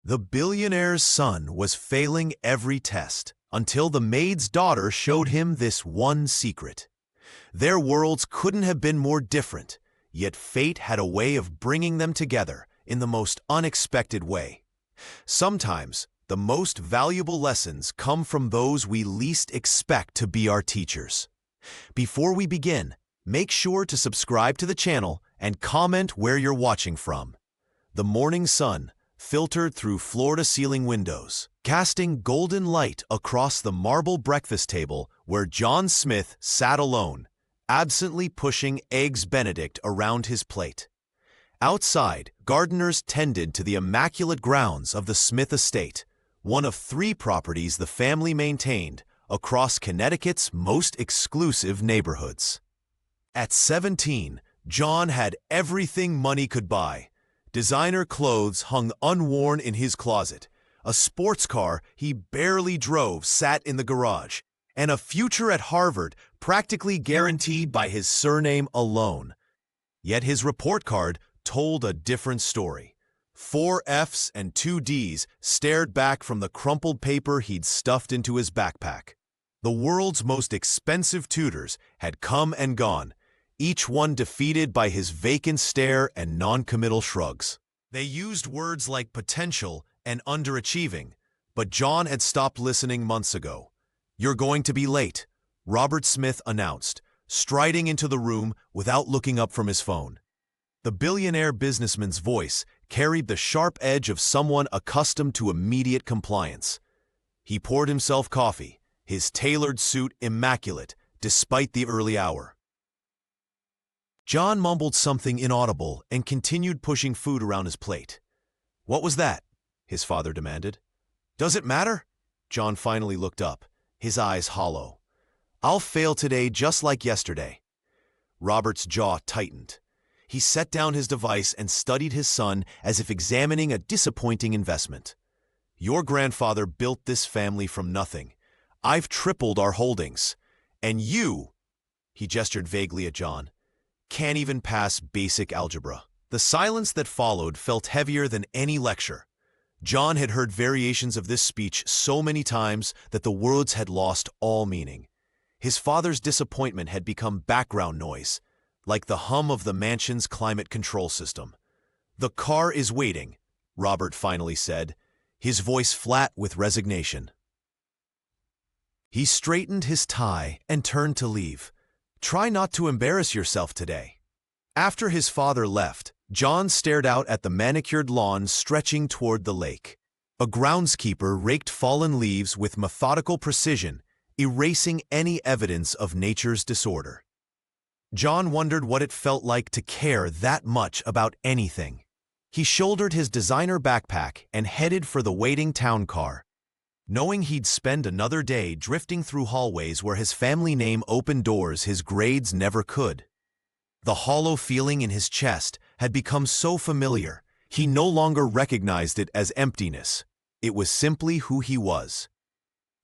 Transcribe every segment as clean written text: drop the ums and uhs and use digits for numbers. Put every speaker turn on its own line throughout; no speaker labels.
The billionaire's son was failing every test until the maid's daughter showed him this one secret. Their worlds couldn't have been more different, yet fate had a way of bringing them together in the most unexpected way. Sometimes, the most valuable lessons come from those we least expect to be our teachers. Before we begin, make sure to subscribe to the channel and comment where you're watching from. The morning sun filtered through floor-to-ceiling windows, casting golden light across the marble breakfast table where John Smith sat alone, absently pushing Eggs Benedict around his plate. Outside, gardeners tended to the immaculate grounds of the Smith estate, one of 3 properties the family maintained across Connecticut's most exclusive neighborhoods. At 17, John had everything money could buy. Designer clothes hung unworn in his closet, a sports car he barely drove sat in the garage, and a future at Harvard practically guaranteed by his surname alone. Yet his report card told a different story. 4 F's and 2 D's stared back from the crumpled paper he'd stuffed into his backpack. The world's most expensive tutors had come and gone, each one defeated by his vacant stare and non-committal shrugs. They used words like potential and underachieving, but John had stopped listening months ago. "You're going to be late," Robert Smith announced, striding into the room without looking up from his phone. The billionaire businessman's voice carried the sharp edge of someone accustomed to immediate compliance. He poured himself coffee, his tailored suit immaculate despite the early hour. John mumbled something inaudible and continued pushing food around his plate. "What was that?" his father demanded. "Does it matter?" John finally looked up, his eyes hollow. "I'll fail today just like yesterday." Robert's jaw tightened. He set down his device and studied his son as if examining a disappointing investment. "Your grandfather built this family from nothing. I've tripled our holdings. And you," he gestured vaguely at John, "can't even pass basic algebra." The silence that followed felt heavier than any lecture. John had heard variations of this speech so many times that the words had lost all meaning. His father's disappointment had become background noise, like the hum of the mansion's climate control system. "The car is waiting," Robert finally said, his voice flat with resignation. He straightened his tie and turned to leave. "Try not to embarrass yourself today." After his father left, John stared out at the manicured lawn stretching toward the lake. A groundskeeper raked fallen leaves with methodical precision, erasing any evidence of nature's disorder. John wondered what it felt like to care that much about anything. He shouldered his designer backpack and headed for the waiting town car, knowing he'd spend another day drifting through hallways where his family name opened doors his grades never could. The hollow feeling in his chest had become so familiar, he no longer recognized it as emptiness. It was simply who he was.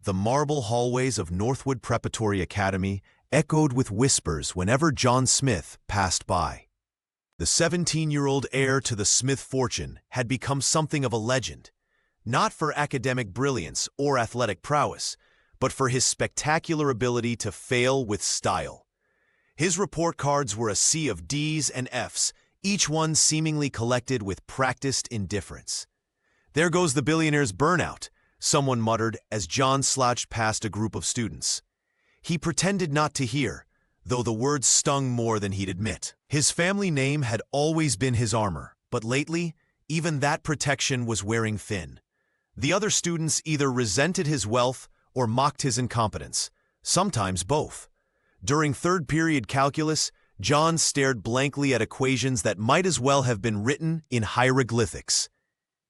The marble hallways of Northwood Preparatory Academy echoed with whispers whenever John Smith passed by. The 17-year-old heir to the Smith fortune had become something of a legend, not for academic brilliance or athletic prowess, but for his spectacular ability to fail with style. His report cards were a sea of D's and F's, each one seemingly collected with practiced indifference. "There goes the billionaire's burnout," someone muttered as John slouched past a group of students. He pretended not to hear, though the words stung more than he'd admit. His family name had always been his armor, but lately, even that protection was wearing thin. The other students either resented his wealth or mocked his incompetence, sometimes both. During third-period calculus, John stared blankly at equations that might as well have been written in hieroglyphics.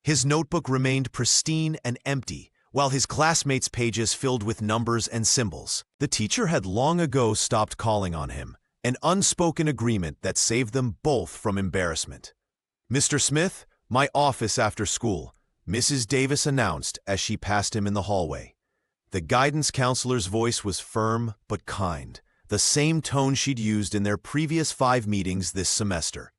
His notebook remained pristine and empty, while his classmates' pages filled with numbers and symbols. The teacher had long ago stopped calling on him, an unspoken agreement that saved them both from embarrassment. "Mr. Smith, my office after school," Mrs. Davis announced as she passed him in the hallway. The guidance counselor's voice was firm but kind, the same tone she'd used in their previous 5 meetings this semester.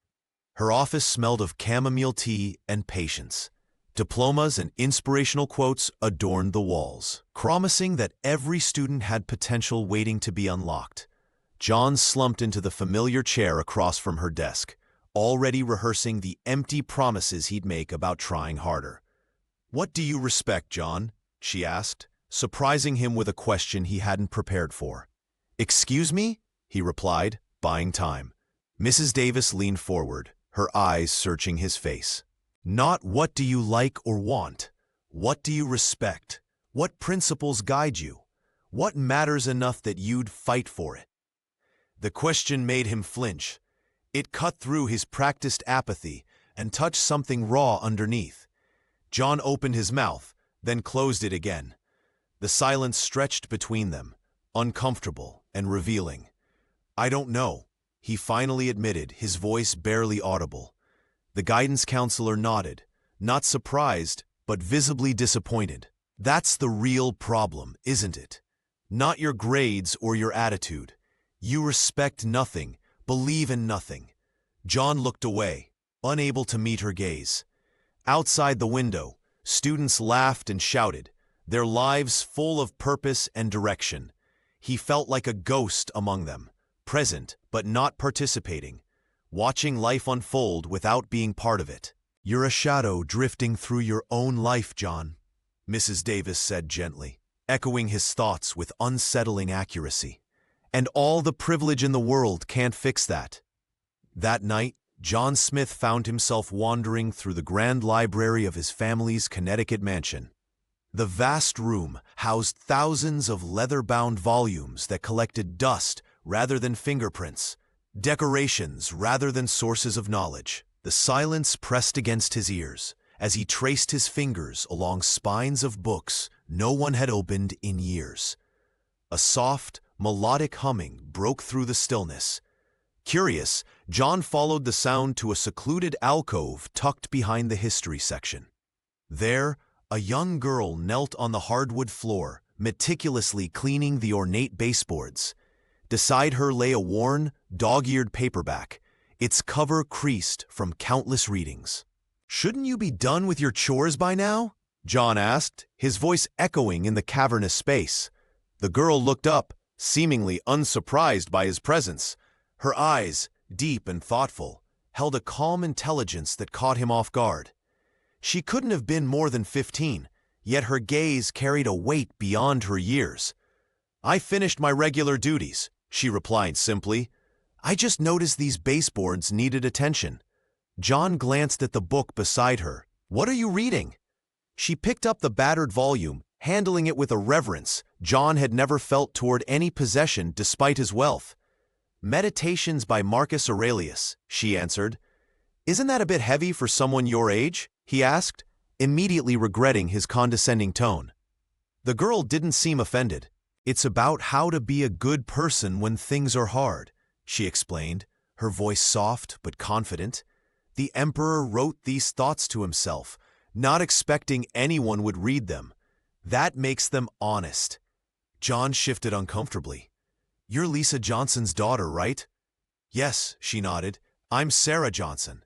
Her office smelled of chamomile tea and patience. Diplomas and inspirational quotes adorned the walls, promising that every student had potential waiting to be unlocked. John slumped into the familiar chair across from her desk, already rehearsing the empty promises he'd make about trying harder. "What do you respect, John?" she asked, surprising him with a question he hadn't prepared for. "Excuse me?" he replied, buying time. Mrs. Davis leaned forward, her eyes searching his face. "Not what do you like or want. What do you respect? What principles guide you? What matters enough that you'd fight for it?" The question made him flinch. It cut through his practiced apathy and touched something raw underneath. John opened his mouth, then closed it again. The silence stretched between them, uncomfortable and revealing. "I don't know," he finally admitted, his voice barely audible. The guidance counselor nodded, not surprised, but visibly disappointed. "That's the real problem, isn't it? Not your grades or your attitude. You respect nothing, believe in nothing." John looked away, unable to meet her gaze. Outside the window, students laughed and shouted, their lives full of purpose and direction. He felt like a ghost among them, present but not participating, watching life unfold without being part of it. "You're a shadow drifting through your own life, John," Mrs. Davis said gently, echoing his thoughts with unsettling accuracy. "And all the privilege in the world can't fix that." That night, John Smith found himself wandering through the grand library of his family's Connecticut mansion. The vast room housed thousands of leather-bound volumes that collected dust rather than fingerprints, decorations rather than sources of knowledge. The silence pressed against his ears as he traced his fingers along spines of books no one had opened in years. A soft, melodic humming broke through the stillness. Curious, John followed the sound to a secluded alcove tucked behind the history section. There, a young girl knelt on the hardwood floor, meticulously cleaning the ornate baseboards. Beside her lay a worn, dog-eared paperback, its cover creased from countless readings. "Shouldn't you be done with your chores by now?" John asked, his voice echoing in the cavernous space. The girl looked up, seemingly unsurprised by his presence. Her eyes, deep and thoughtful, held a calm intelligence that caught him off guard. She couldn't have been more than 15, yet her gaze carried a weight beyond her years. "I finished my regular duties," she replied simply. "I just noticed these baseboards needed attention." John glanced at the book beside her. "What are you reading?" She picked up the battered volume, handling it with a reverence John had never felt toward any possession despite his wealth. "Meditations by Marcus Aurelius," she answered. "Isn't that a bit heavy for someone your age?" he asked, immediately regretting his condescending tone. The girl didn't seem offended. "It's about how to be a good person when things are hard," she explained, her voice soft but confident. "The emperor wrote these thoughts to himself, not expecting anyone would read them. That makes them honest." John shifted uncomfortably. "You're Lisa Johnson's daughter, right?" "Yes," she nodded. "I'm Sarah Johnson."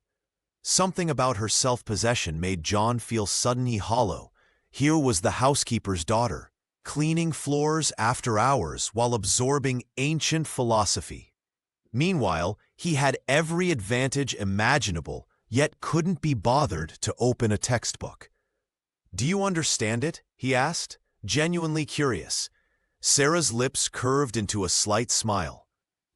Something about her self-possession made John feel suddenly hollow. Here was the housekeeper's daughter, cleaning floors after hours while absorbing ancient philosophy. Meanwhile, he had every advantage imaginable, yet couldn't be bothered to open a textbook. "Do you understand it?" he asked, genuinely curious. Sarah's lips curved into a slight smile.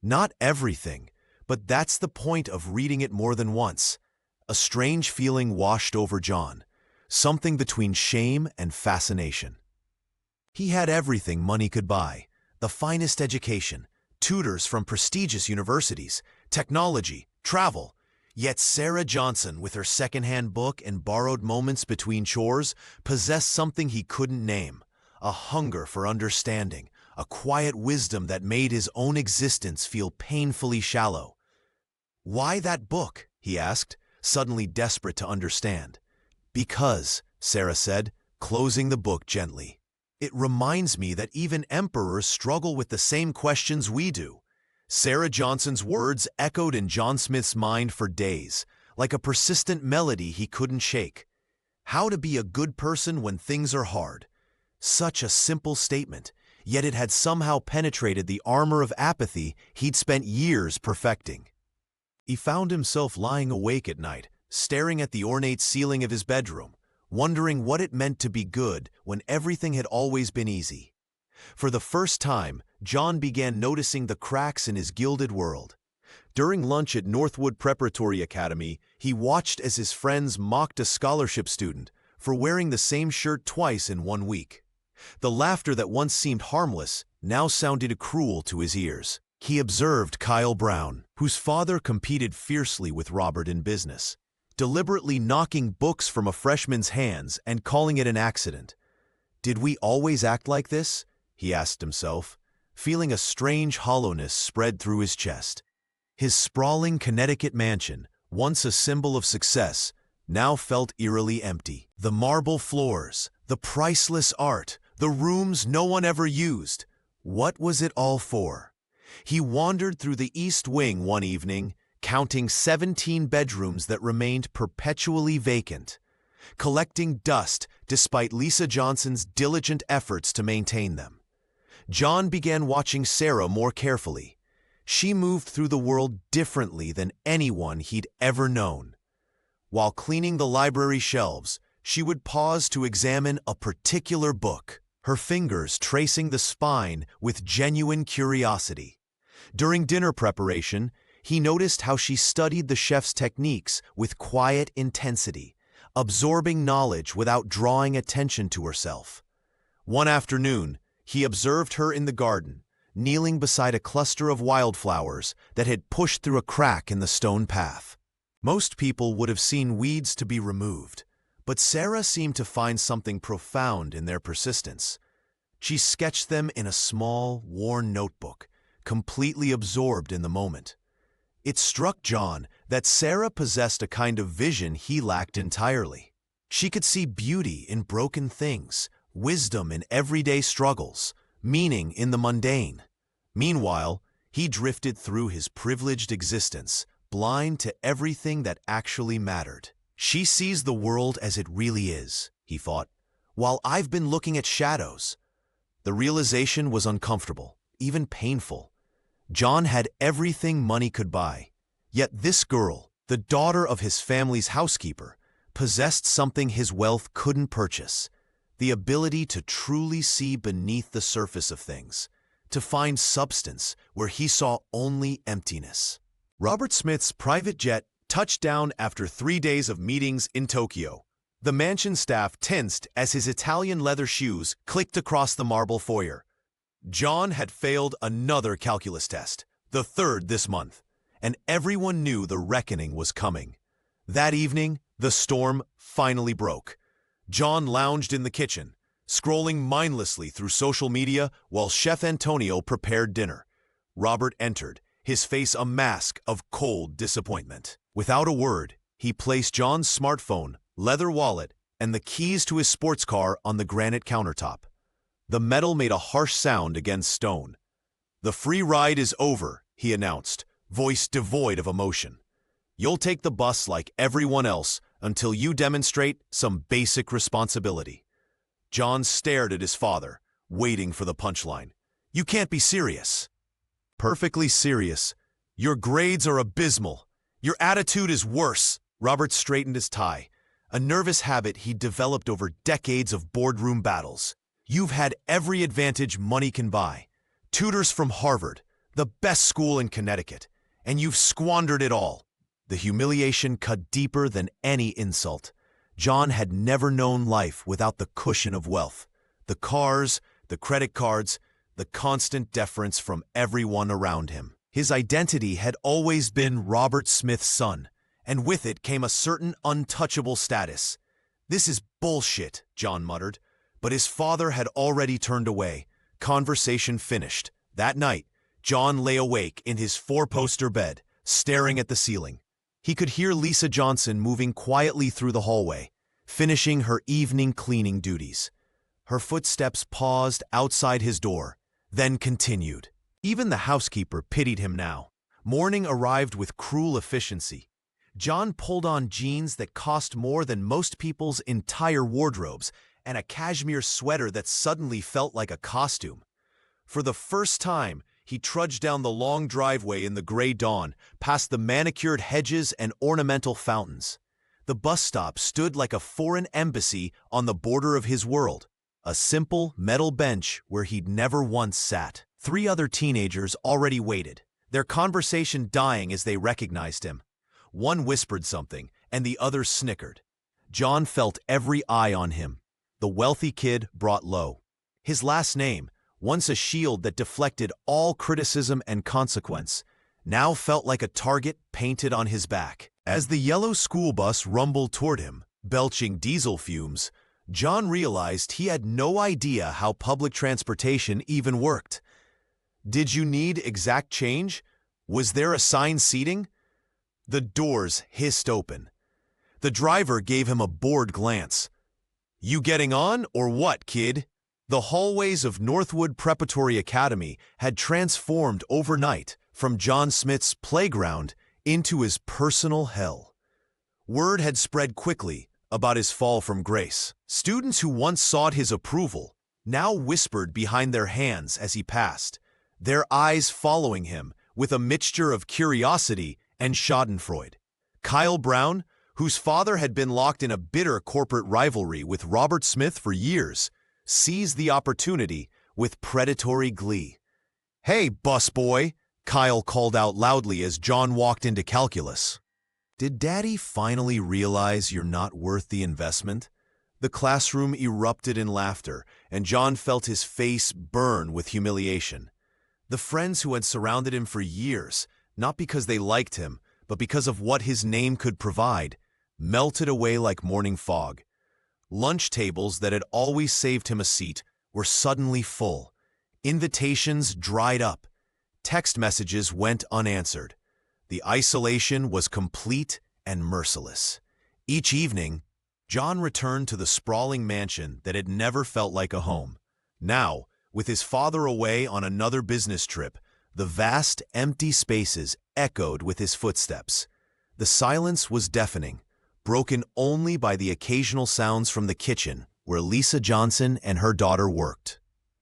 "Not everything, but that's the point of reading it more than once." A strange feeling washed over John, something between shame and fascination. He had everything money could buy, the finest education, tutors from prestigious universities, technology, travel. Yet Sarah Johnson, with her secondhand book and borrowed moments between chores, possessed something he couldn't name, a hunger for understanding, a quiet wisdom that made his own existence feel painfully shallow. "Why that book?" he asked, suddenly desperate to understand. "Because," Sarah said, closing the book gently, "it reminds me that even emperors struggle with the same questions we do." Sarah Johnson's words echoed in John Smith's mind for days, like a persistent melody he couldn't shake. How to be a good person when things are hard. Such a simple statement, yet it had somehow penetrated the armor of apathy he'd spent years perfecting. He found himself lying awake at night, staring at the ornate ceiling of his bedroom, wondering what it meant to be good when everything had always been easy. For the first time, John began noticing the cracks in his gilded world. During lunch at Northwood Preparatory Academy, he watched as his friends mocked a scholarship student for wearing the same shirt twice in 1 week. The laughter that once seemed harmless now sounded cruel to his ears. He observed Kyle Brown, whose father competed fiercely with Robert in business, deliberately knocking books from a freshman's hands and calling it an accident. Did we always act like this? He asked himself, feeling a strange hollowness spread through his chest. His sprawling Connecticut mansion, once a symbol of success, now felt eerily empty. The marble floors, the priceless art, the rooms no one ever used. What was it all for? He wandered through the East Wing one evening, counting 17 bedrooms that remained perpetually vacant, collecting dust despite Lisa Johnson's diligent efforts to maintain them. John began watching Sarah more carefully. She moved through the world differently than anyone he'd ever known. While cleaning the library shelves, she would pause to examine a particular book, her fingers tracing the spine with genuine curiosity. During dinner preparation, he noticed how she studied the chef's techniques with quiet intensity, absorbing knowledge without drawing attention to herself. One afternoon, he observed her in the garden, kneeling beside a cluster of wildflowers that had pushed through a crack in the stone path. Most people would have seen weeds to be removed, but Sarah seemed to find something profound in their persistence. She sketched them in a small, worn notebook, completely absorbed in the moment. It struck John that Sarah possessed a kind of vision he lacked entirely. She could see beauty in broken things, wisdom in everyday struggles, meaning in the mundane. Meanwhile, he drifted through his privileged existence, blind to everything that actually mattered. She sees the world as it really is, he thought, while I've been looking at shadows. The realization was uncomfortable, even painful. John had everything money could buy, yet this girl, the daughter of his family's housekeeper, possessed something his wealth couldn't purchase: the ability to truly see beneath the surface of things, to find substance where he saw only emptiness. Robert Smith's private jet touched down after 3 days of meetings in Tokyo. The mansion staff tensed as his Italian leather shoes clicked across the marble foyer. John had failed another calculus test, the third this month, and everyone knew the reckoning was coming. That evening, the storm finally broke. John lounged in the kitchen, scrolling mindlessly through social media while Chef Antonio prepared dinner. Robert entered, his face a mask of cold disappointment. Without a word, he placed John's smartphone, leather wallet, and the keys to his sports car on the granite countertop. The metal made a harsh sound against stone. "The free ride is over," he announced, voice devoid of emotion. "You'll take the bus like everyone else until you demonstrate some basic responsibility." John stared at his father, waiting for the punchline. "You can't be serious." "Perfectly serious. Your grades are abysmal. Your attitude is worse." Robert straightened his tie, a nervous habit he'd developed over decades of boardroom battles. "You've had every advantage money can buy. Tutors from Harvard, the best school in Connecticut, and you've squandered it all." The humiliation cut deeper than any insult. John had never known life without the cushion of wealth. The cars, the credit cards, the constant deference from everyone around him. His identity had always been Robert Smith's son, and with it came a certain untouchable status. "This is bullshit," John muttered, but his father had already turned away. Conversation finished. That night, John lay awake in his four-poster bed, staring at the ceiling. He could hear Lisa Johnson moving quietly through the hallway, finishing her evening cleaning duties. Her footsteps paused outside his door, then continued. Even the housekeeper pitied him now. Morning arrived with cruel efficiency. John pulled on jeans that cost more than most people's entire wardrobes and a cashmere sweater that suddenly felt like a costume. For the first time, he trudged down the long driveway in the gray dawn, past the manicured hedges and ornamental fountains. The bus stop stood like a foreign embassy on the border of his world, a simple metal bench where he'd never once sat. 3 other teenagers already waited, their conversation dying as they recognized him. One whispered something, and the other snickered. John felt every eye on him. The wealthy kid brought low. His last name, once a shield that deflected all criticism and consequence, now felt like a target painted on his back. As the yellow school bus rumbled toward him, belching diesel fumes, John realized he had no idea how public transportation even worked. Did you need exact change? Was there assigned seating? The doors hissed open. The driver gave him a bored glance. "You getting on, or what, kid?" The hallways of Northwood Preparatory Academy had transformed overnight from John Smith's playground into his personal hell. Word had spread quickly about his fall from grace. Students who once sought his approval now whispered behind their hands as he passed, their eyes following him with a mixture of curiosity and schadenfreude. Kyle Brown, whose father had been locked in a bitter corporate rivalry with Robert Smith for years, seized the opportunity with predatory glee. "Hey, busboy," Kyle called out loudly as John walked into calculus. "Did Daddy finally realize you're not worth the investment?" The classroom erupted in laughter, and John felt his face burn with humiliation. The friends who had surrounded him for years, not because they liked him, but because of what his name could provide, melted away like morning fog. Lunch tables that had always saved him a seat were suddenly full. Invitations dried up. Text messages went unanswered. The isolation was complete and merciless. Each evening, John returned to the sprawling mansion that had never felt like a home. Now, with his father away on another business trip, the vast, empty spaces echoed with his footsteps. The silence was deafening, broken only by the occasional sounds from the kitchen where Lisa Johnson and her daughter worked.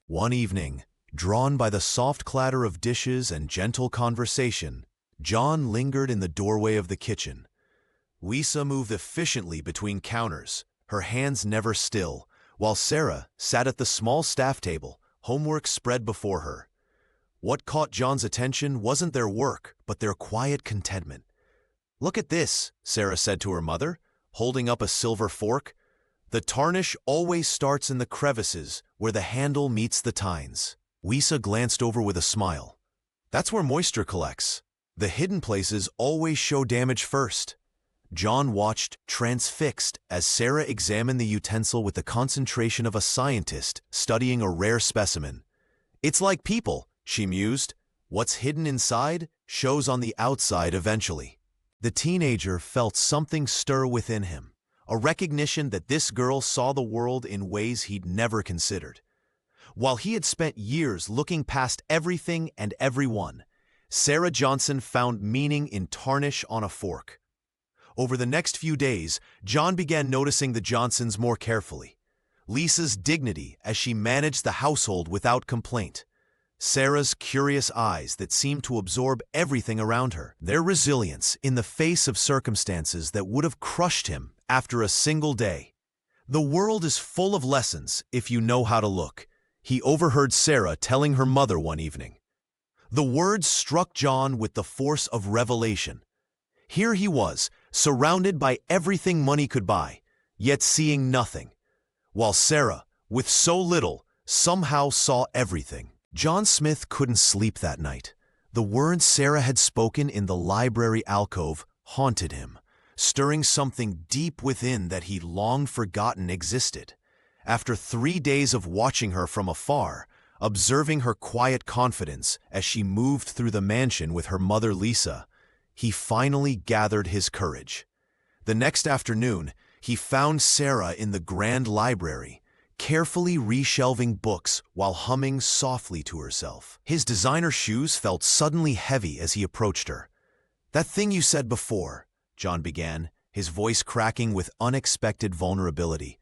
One evening, drawn by the soft clatter of dishes and gentle conversation, John lingered in the doorway of the kitchen. Lisa moved efficiently between counters, her hands never still, while Sarah sat at the small staff table, homework spread before her. What caught John's attention wasn't their work, but their quiet contentment. "Look at this," Sarah said to her mother, holding up a silver fork. "The tarnish always starts in the crevices where the handle meets the tines." Lisa glanced over with a smile. "That's where moisture collects. The hidden places always show damage first." John watched transfixed as Sarah examined the utensil with the concentration of a scientist studying a rare specimen. "It's like people," she mused. "What's hidden inside shows on the outside eventually." The teenager felt something stir within him, a recognition that this girl saw the world in ways he'd never considered. While he had spent years looking past everything and everyone, Sarah Johnson found meaning in tarnish on a fork. Over the next few days, John began noticing the Johnsons more carefully. Lisa's dignity as she managed the household without complaint. Sarah's curious eyes that seemed to absorb everything around her. Their resilience in the face of circumstances that would have crushed him after a single day. "The world is full of lessons if you know how to look," he overheard Sarah telling her mother one evening. The words struck John with the force of revelation. Here he was, surrounded by everything money could buy, yet seeing nothing, while Sarah, with so little, somehow saw everything. John Smith couldn't sleep that night. The words Sarah had spoken in the library alcove haunted him, stirring something deep within that he'd long forgotten existed. After 3 days of watching her from afar, observing her quiet confidence as she moved through the mansion with her mother Lisa, he finally gathered his courage. The next afternoon, he found Sarah in the grand library, carefully reshelving books while humming softly to herself. His designer shoes felt suddenly heavy as he approached her. "That thing you said before, John began, his voice cracking with unexpected vulnerability.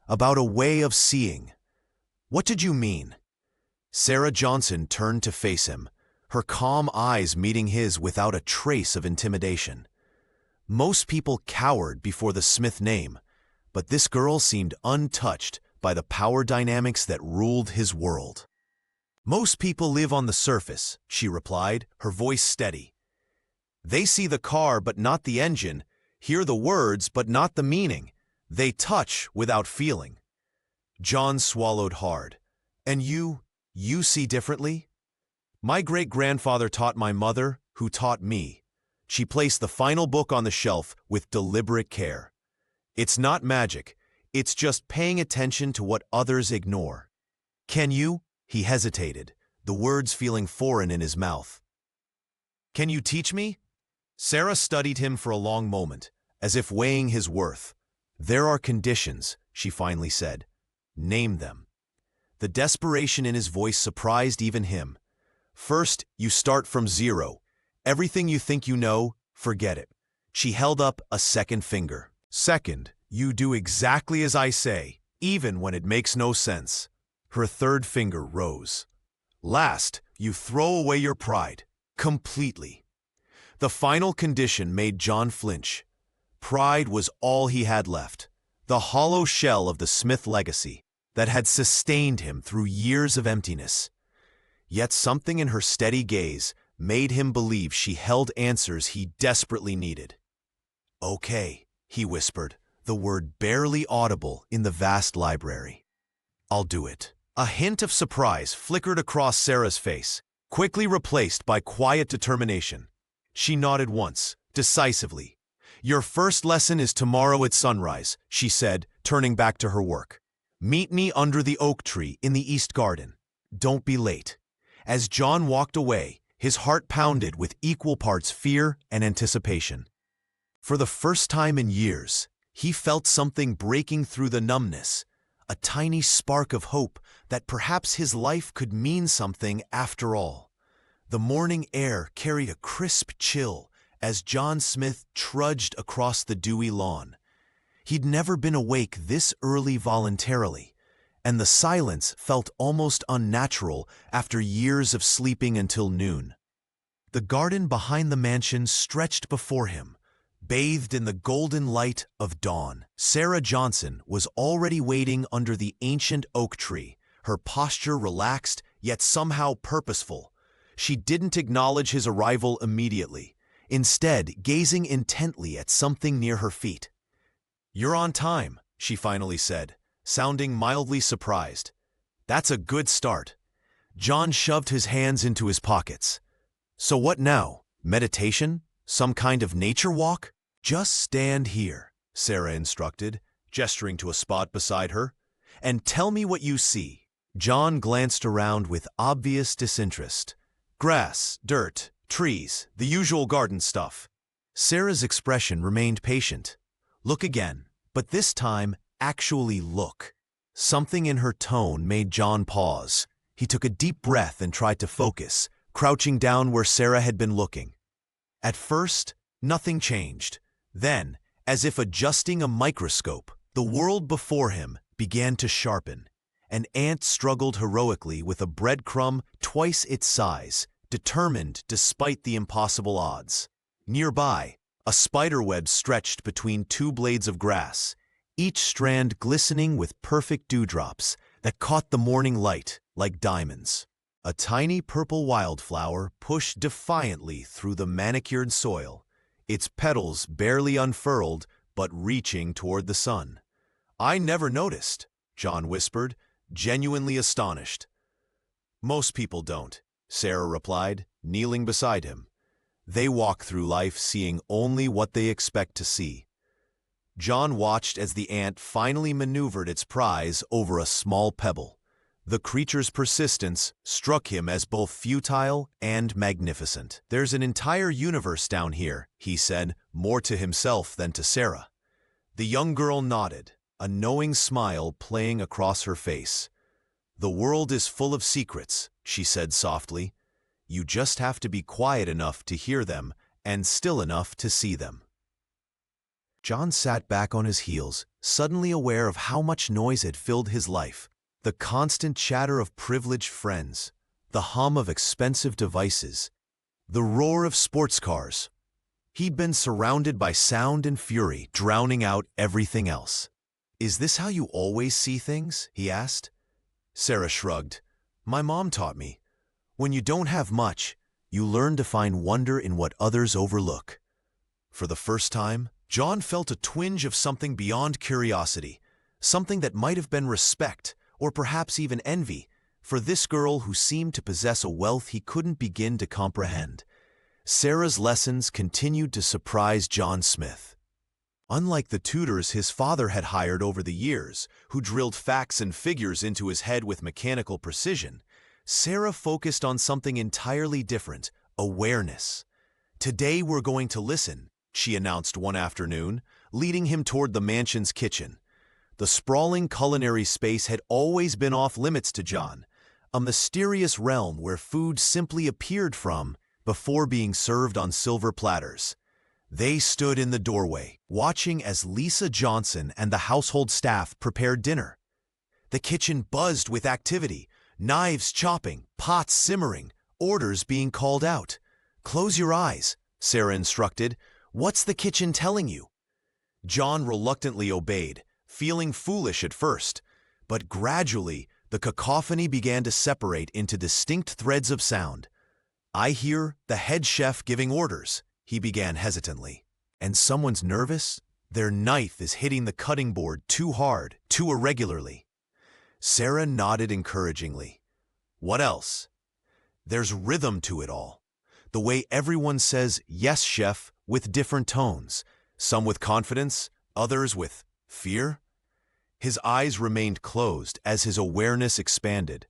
About a way of seeing. What did you mean? Sarah Johnson turned to face him, her calm eyes meeting his without a trace of intimidation. Most people cowered before the Smith name, but this girl seemed untouched by the power dynamics that ruled his world. Most people live on the surface, she replied, her voice steady. They see the car but not the engine, hear the words but not the meaning. They touch without feeling. John swallowed hard. And you see differently? My great-grandfather taught my mother, who taught me. She placed the final book on the shelf with deliberate care. It's not magic, it's just paying attention to what others ignore. Can you? He hesitated, the words feeling foreign in his mouth. Can you teach me? Sarah studied him for a long moment, as if weighing his worth. There are conditions, she finally said. Name them. The desperation in his voice surprised even him. First, you start from zero. Everything you think you know, forget it. She held up a second finger. Second, you do exactly as I say, even when it makes no sense. Her third finger rose. Last, you throw away your pride. Completely. The final condition made John flinch. Pride was all he had left. The hollow shell of the Smith legacy that had sustained him through years of emptiness. Yet something in her steady gaze made him believe she held answers he desperately needed. Okay, he whispered, the word barely audible in the vast library. I'll do it. A hint of surprise flickered across Sarah's face, quickly replaced by quiet determination. She nodded once, decisively. Your first lesson is tomorrow at sunrise, she said, turning back to her work. Meet me under the oak tree in the East Garden. Don't be late. As John walked away, his heart pounded with equal parts fear and anticipation. For the first time in years, he felt something breaking through the numbness, a tiny spark of hope that perhaps his life could mean something after all. The morning air carried a crisp chill as John Smith trudged across the dewy lawn. He'd never been awake this early voluntarily, and the silence felt almost unnatural after years of sleeping until noon. The garden behind the mansion stretched before him, bathed in the golden light of dawn. Sarah Johnson was already waiting under the ancient oak tree, her posture relaxed yet somehow purposeful. She didn't acknowledge his arrival immediately, instead gazing intently at something near her feet. You're on time, she finally said, sounding mildly surprised. That's a good start. John shoved his hands into his pockets. So what now? Meditation? Some kind of nature walk? Just stand here, Sarah instructed, gesturing to a spot beside her, and tell me what you see. John glanced around with obvious disinterest. Grass, dirt, trees, the usual garden stuff. Sarah's expression remained patient. Look again, but this time, actually look. Something in her tone made John pause. He took a deep breath and tried to focus, crouching down where Sarah had been looking. At first, nothing changed. Then, as if adjusting a microscope, the world before him began to sharpen. An ant struggled heroically with a breadcrumb twice its size, determined despite the impossible odds. Nearby, a spiderweb stretched between two blades of grass, each strand glistening with perfect dewdrops that caught the morning light like diamonds. A tiny purple wildflower pushed defiantly through the manicured soil, its petals barely unfurled but reaching toward the sun. I never noticed, John whispered, genuinely astonished. Most people don't, Sarah replied, kneeling beside him. They walk through life seeing only what they expect to see. John watched as the ant finally maneuvered its prize over a small pebble. The creature's persistence struck him as both futile and magnificent. There's an entire universe down here, he said, more to himself than to Sarah. The young girl nodded, a knowing smile playing across her face. The world is full of secrets, she said softly. You just have to be quiet enough to hear them and still enough to see them. John sat back on his heels, suddenly aware of how much noise had filled his life. The constant chatter of privileged friends, the hum of expensive devices, the roar of sports cars. He'd been surrounded by sound and fury, drowning out everything else. "Is this how you always see things?" he asked. Sarah shrugged. "My mom taught me. When you don't have much, you learn to find wonder in what others overlook." For the first time, John felt a twinge of something beyond curiosity, something that might have been respect, or perhaps even envy, for this girl who seemed to possess a wealth he couldn't begin to comprehend. Sarah's lessons continued to surprise John Smith. Unlike the tutors his father had hired over the years, who drilled facts and figures into his head with mechanical precision, Sarah focused on something entirely different: awareness. "Today we're going to listen," she announced one afternoon, leading him toward the mansion's kitchen. The sprawling culinary space had always been off-limits to John, a mysterious realm where food simply appeared from, before being served on silver platters. They stood in the doorway, watching as Lisa Johnson and the household staff prepared dinner. The kitchen buzzed with activity, knives chopping, pots simmering, orders being called out. "Close your eyes," Sarah instructed. "What's the kitchen telling you?" John reluctantly obeyed, feeling foolish at first, but gradually the cacophony began to separate into distinct threads of sound. "I hear the head chef giving orders," he began hesitantly. "And someone's nervous? Their knife is hitting the cutting board too hard, too irregularly." Sarah nodded encouragingly. "What else?" "There's rhythm to it all. The way everyone says, 'Yes, chef,' with different tones, some with confidence, others with fear." His eyes remained closed as his awareness expanded.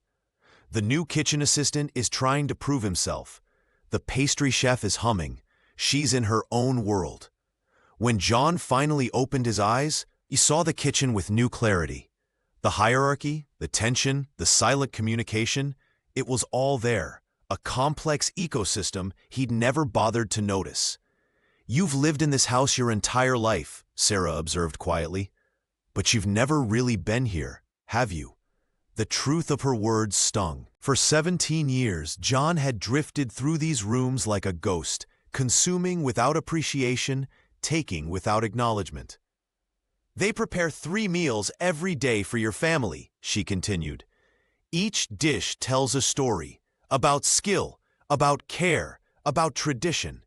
The new kitchen assistant is trying to prove himself. The pastry chef is humming. She's in her own world. When John finally opened his eyes, he saw the kitchen with new clarity. The hierarchy, the tension, the silent communication, it was all there, a complex ecosystem he'd never bothered to notice. "You've lived in this house your entire life," Sarah observed quietly. "But you've never really been here, have you?" The truth of her words stung. For 17 years, John had drifted through these rooms like a ghost, consuming without appreciation, taking without acknowledgement. "They prepare 3 meals every day for your family," she continued. "Each dish tells a story, about skill, about care, about tradition."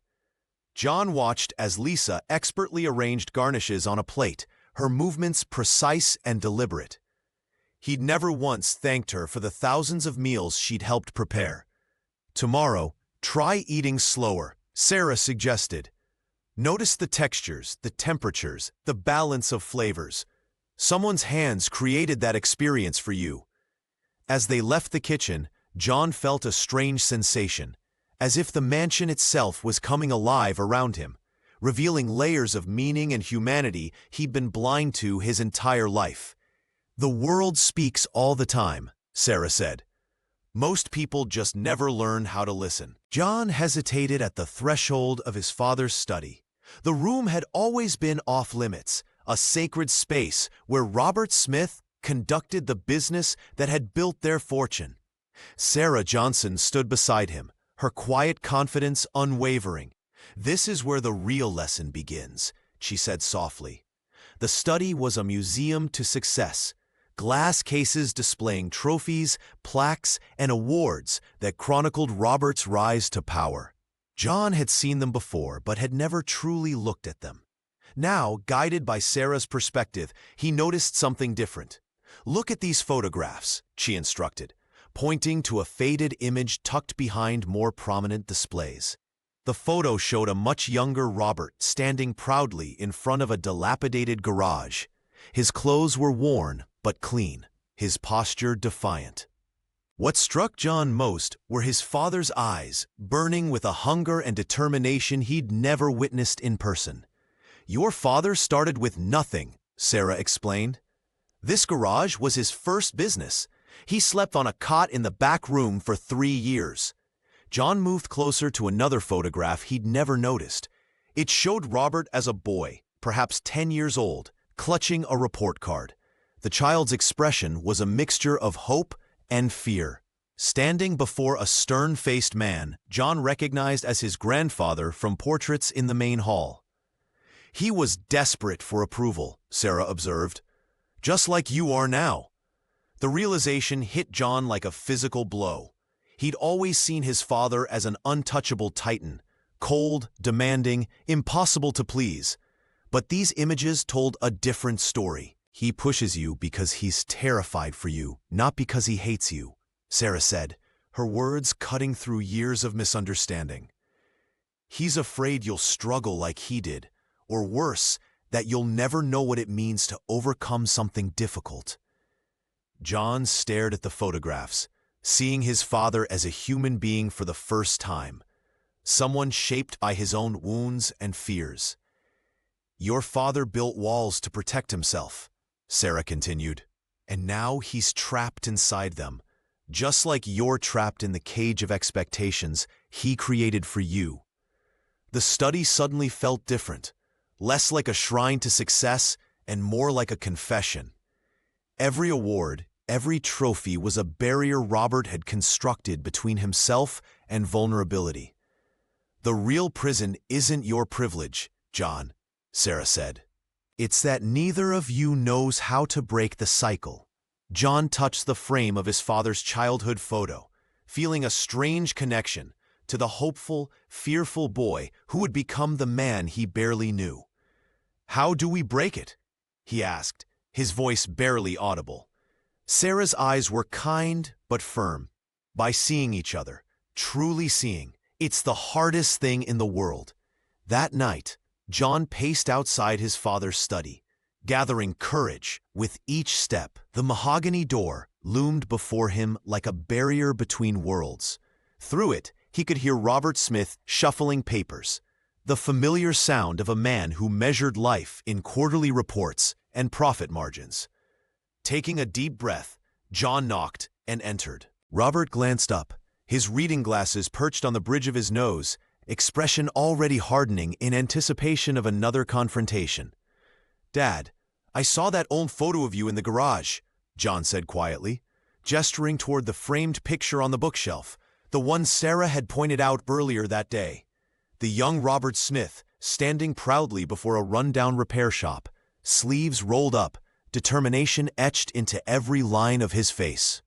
John watched as Lisa expertly arranged garnishes on a plate, her movements precise and deliberate. He'd never once thanked her for the thousands of meals she'd helped prepare. "Tomorrow, try eating slower," Sarah suggested. "Notice the textures, the temperatures, the balance of flavors. Someone's hands created that experience for you." As they left the kitchen, John felt a strange sensation, as if the mansion itself was coming alive around him, revealing layers of meaning and humanity he'd been blind to his entire life. "The world speaks all the time," Sarah said. "Most people just never learn how to listen." John hesitated at the threshold of his father's study. The room had always been off-limits, a sacred space where Robert Smith conducted the business that had built their fortune. Sarah Johnson stood beside him, her quiet confidence unwavering. "This is where the real lesson begins," she said softly. The study was a museum to success. Glass cases displaying trophies, plaques, and awards that chronicled Robert's rise to power. John had seen them before, but had never truly looked at them. Now, guided by Sarah's perspective, he noticed something different. "Look at these photographs," she instructed, pointing to a faded image tucked behind more prominent displays. The photo showed a much younger Robert standing proudly in front of a dilapidated garage. His clothes were worn, but clean, his posture defiant. What struck John most were his father's eyes, burning with a hunger and determination he'd never witnessed in person. "Your father started with nothing," Sarah explained. "This garage was his first business. He slept on a cot in the back room for 3 years." John moved closer to another photograph he'd never noticed. It showed Robert as a boy, perhaps 10 years old, clutching a report card. The child's expression was a mixture of hope and fear. Standing before a stern-faced man John recognized as his grandfather from portraits in the main hall. "He was desperate for approval," Sarah observed. "Just like you are now." The realization hit John like a physical blow. He'd always seen his father as an untouchable titan, cold, demanding, impossible to please. But these images told a different story. "He pushes you because he's terrified for you, not because he hates you," Sarah said, her words cutting through years of misunderstanding. "He's afraid you'll struggle like he did, or worse, that you'll never know what it means to overcome something difficult." John stared at the photographs, seeing his father as a human being for the first time, someone shaped by his own wounds and fears. "Your father built walls to protect himself," Sarah continued, "and now he's trapped inside them, just like you're trapped in the cage of expectations he created for you." The study suddenly felt different, less like a shrine to success and more like a confession. Every award, every trophy was a barrier Robert had constructed between himself and vulnerability. "The real prison isn't your privilege, John," Sarah said. "It's that neither of you knows how to break the cycle." John touched the frame of his father's childhood photo, feeling a strange connection to the hopeful, fearful boy who would become the man he barely knew. "How do we break it?" he asked, his voice barely audible. Sarah's eyes were kind but firm. "By seeing each other, truly seeing. It's the hardest thing in the world." That night, John paced outside his father's study, gathering courage with each step. The mahogany door loomed before him like a barrier between worlds. Through it, he could hear Robert Smith shuffling papers, the familiar sound of a man who measured life in quarterly reports and profit margins. Taking a deep breath, John knocked and entered. Robert glanced up, his reading glasses perched on the bridge of his nose, expression already hardening in anticipation of another confrontation. "Dad, I saw that old photo of you in the garage," John said quietly, gesturing toward the framed picture on the bookshelf, the one Sarah had pointed out earlier that day. The young Robert Smith, standing proudly before a rundown repair shop, sleeves rolled up, determination etched into every line of his face.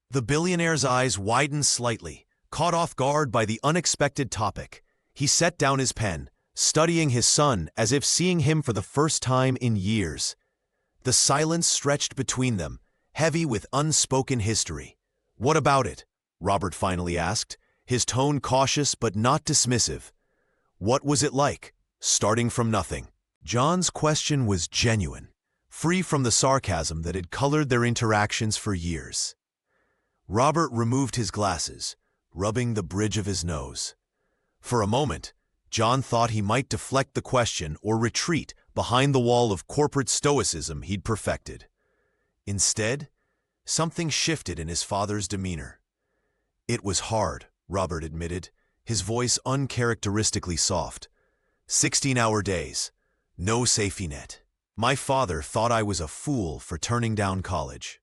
The billionaire's eyes widened slightly, caught off guard by the unexpected topic. He set down his pen, studying his son as if seeing him for the first time in years. The silence stretched between them, heavy with unspoken history. "What about it?" Robert finally asked, his tone cautious but not dismissive. "What was it like, starting from nothing?" John's question was genuine, free from the sarcasm that had colored their interactions for years. Robert removed his glasses, rubbing the bridge of his nose. For a moment, John thought he might deflect the question or retreat behind the wall of corporate stoicism he'd perfected. Instead, something shifted in his father's demeanor. "It was hard," Robert admitted, his voice uncharacteristically soft. 16-hour days, no safety net. My father thought I was a fool for turning down college."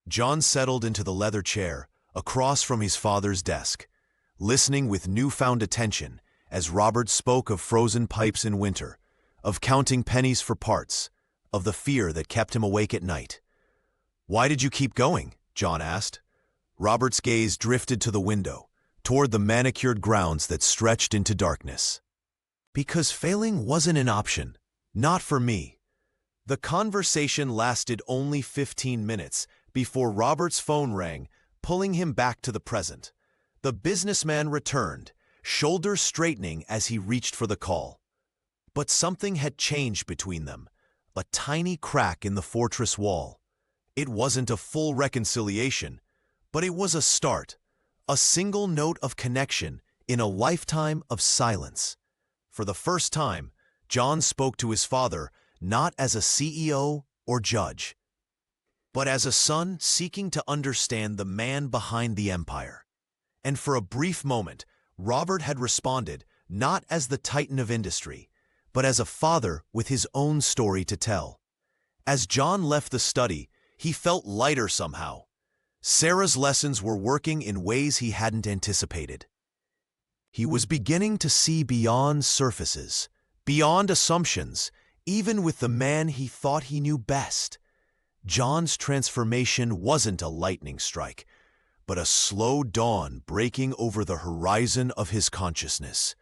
John settled into the leather chair across from his father's desk, listening with newfound attention as Robert spoke of frozen pipes in winter, of counting pennies for parts, of the fear that kept him awake at night. "Why did you keep going?" John asked. Robert's gaze drifted to the window, toward the manicured grounds that stretched into darkness. "Because failing wasn't an option. Not for me." The conversation lasted only 15 minutes before Robert's phone rang, pulling him back to the present. The businessman returned, shoulders straightening as he reached for the call. But something had changed between them, a tiny crack in the fortress wall. It wasn't a full reconciliation, but it was a start, a single note of connection in a lifetime of silence. For the first time, John spoke to his father not as a CEO or judge, but as a son seeking to understand the man behind the empire. And for a brief moment, Robert had responded not as the titan of industry, but as a father with his own story to tell. As John left the study, he felt lighter somehow. Sarah's lessons were working in ways he hadn't anticipated. He was beginning to see beyond surfaces, beyond assumptions, even with the man he thought he knew best. John's transformation wasn't a lightning strike, but a slow dawn breaking over the horizon of his consciousness.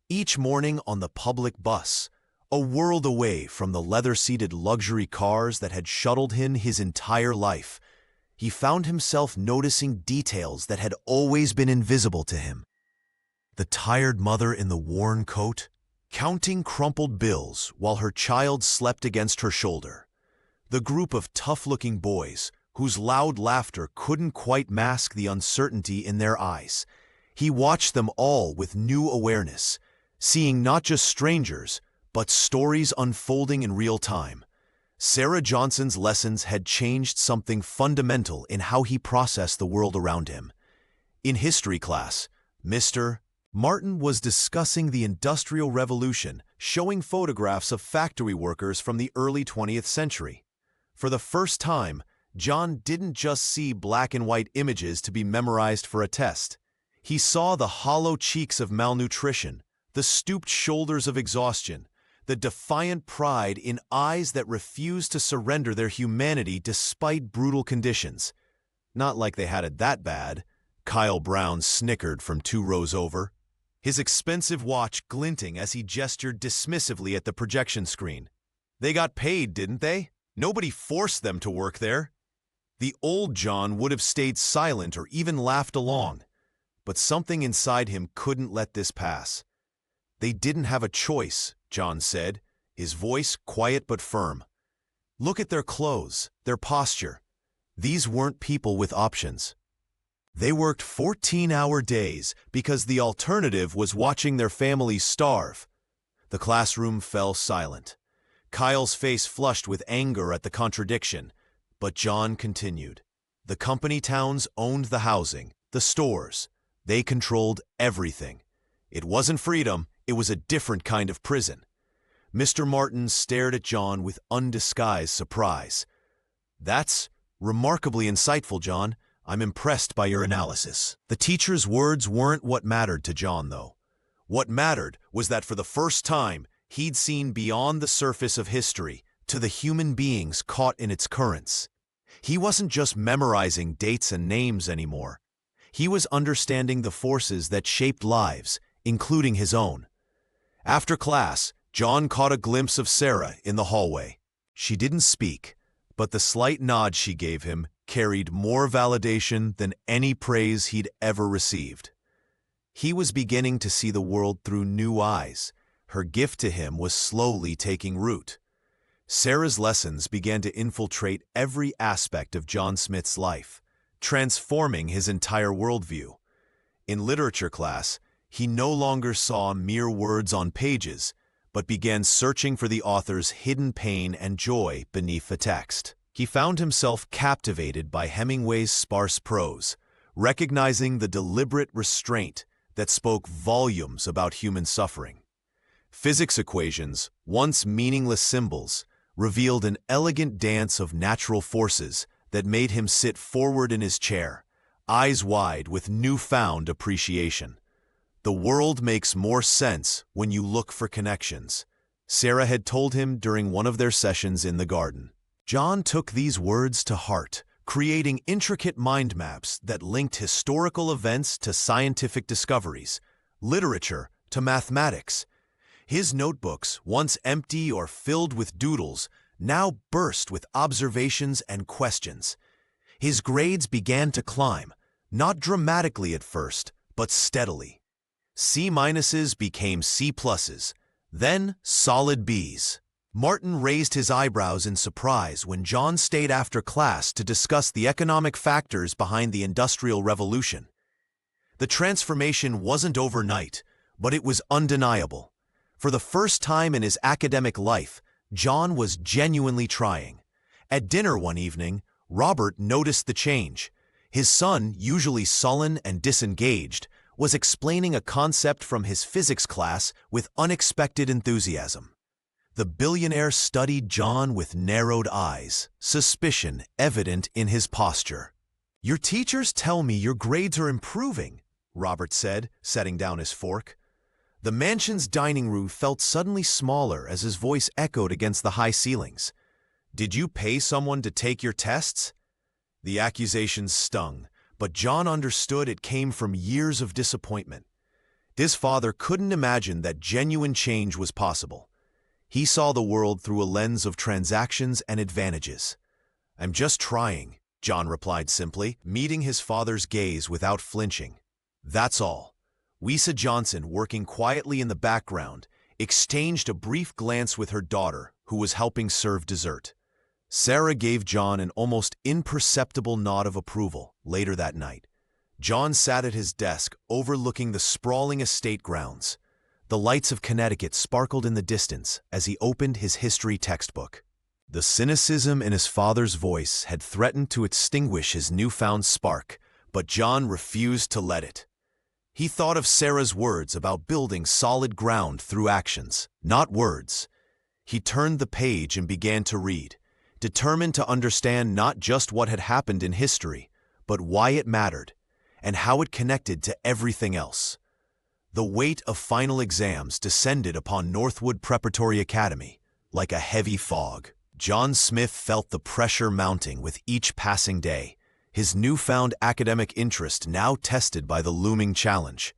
Each morning on the public bus, a world away from the leather-seated luxury cars that had shuttled him his entire life, he found himself noticing details that had always been invisible to him. The tired mother in the worn coat, counting crumpled bills while her child slept against her shoulder. The group of tough-looking boys, whose loud laughter couldn't quite mask the uncertainty in their eyes. He watched them all with new awareness, seeing not just strangers, but stories unfolding in real time. Sarah Johnson's lessons had changed something fundamental in how he processed the world around him. In history class, Mr. Martin was discussing the Industrial Revolution, showing photographs of factory workers from the early 20th century. For the first time, John didn't just see black and white images to be memorized for a test. He saw the hollow cheeks of malnutrition, the stooped shoulders of exhaustion, the defiant pride in eyes that refused to surrender their humanity despite brutal conditions. Not like they had it that bad, Kyle Brown snickered from 2 rows over, his expensive watch glinting as he gestured dismissively at the projection screen. They got paid, didn't they? Nobody forced them to work there. The old John would have stayed silent or even laughed along, but something inside him couldn't let this pass. They didn't have a choice, John said, his voice quiet but firm. Look at their clothes, their posture. These weren't people with options. They worked 14-hour days because the alternative was watching their families starve. The classroom fell silent. Kyle's face flushed with anger at the contradiction, but John continued. The company towns owned the housing, the stores. They controlled everything. It wasn't freedom, it was a different kind of prison. Mr. Martin stared at John with undisguised surprise. That's remarkably insightful, John. I'm impressed by your analysis. The teacher's words weren't what mattered to John, though. What mattered was that for the first time, he'd seen beyond the surface of history to the human beings caught in its currents. He wasn't just memorizing dates and names anymore. He was understanding the forces that shaped lives, including his own. After class, John caught a glimpse of Sarah in the hallway. She didn't speak, but the slight nod she gave him carried more validation than any praise he'd ever received. He was beginning to see the world through new eyes. Her gift to him was slowly taking root. Sarah's lessons began to infiltrate every aspect of John Smith's life, transforming his entire worldview. In literature class, he no longer saw mere words on pages, but began searching for the author's hidden pain and joy beneath the text. He found himself captivated by Hemingway's sparse prose, recognizing the deliberate restraint that spoke volumes about human suffering. Physics equations, once meaningless symbols, revealed an elegant dance of natural forces that made him sit forward in his chair, eyes wide with newfound appreciation. The world makes more sense when you look for connections, Sarah had told him during one of their sessions in the garden. John took these words to heart, creating intricate mind maps that linked historical events to scientific discoveries, literature to mathematics. His notebooks, once empty or filled with doodles, now burst with observations and questions. His grades began to climb, not dramatically at first, but steadily. C-minuses became C+s, then solid Bs. Martin raised his eyebrows in surprise when John stayed after class to discuss the economic factors behind the Industrial Revolution. The transformation wasn't overnight, but it was undeniable. For the first time in his academic life, John was genuinely trying. At dinner one evening, Robert noticed the change. His son, usually sullen and disengaged, was explaining a concept from his physics class with unexpected enthusiasm. The billionaire studied John with narrowed eyes, suspicion evident in his posture. "Your teachers tell me your grades are improving," Robert said, setting down his fork. The mansion's dining room felt suddenly smaller as his voice echoed against the high ceilings. "Did you pay someone to take your tests?" The accusations stung, but John understood it came from years of disappointment. His father couldn't imagine that genuine change was possible. He saw the world through a lens of transactions and advantages. "I'm just trying," John replied simply, meeting his father's gaze without flinching. "That's all." Lisa Johnson, working quietly in the background, exchanged a brief glance with her daughter, who was helping serve dessert. Sarah gave John an almost imperceptible nod of approval. Later that night, John sat at his desk overlooking the sprawling estate grounds. The lights of Connecticut sparkled in the distance as he opened his history textbook. The cynicism in his father's voice had threatened to extinguish his newfound spark, but John refused to let it. He thought of Sarah's words about building solid ground through actions, not words. He turned the page and began to read, determined to understand not just what had happened in history, but why it mattered, and how it connected to everything else. The weight of final exams descended upon Northwood Preparatory Academy like a heavy fog. John Smith felt the pressure mounting with each passing day, his newfound academic interest now tested by the looming challenge.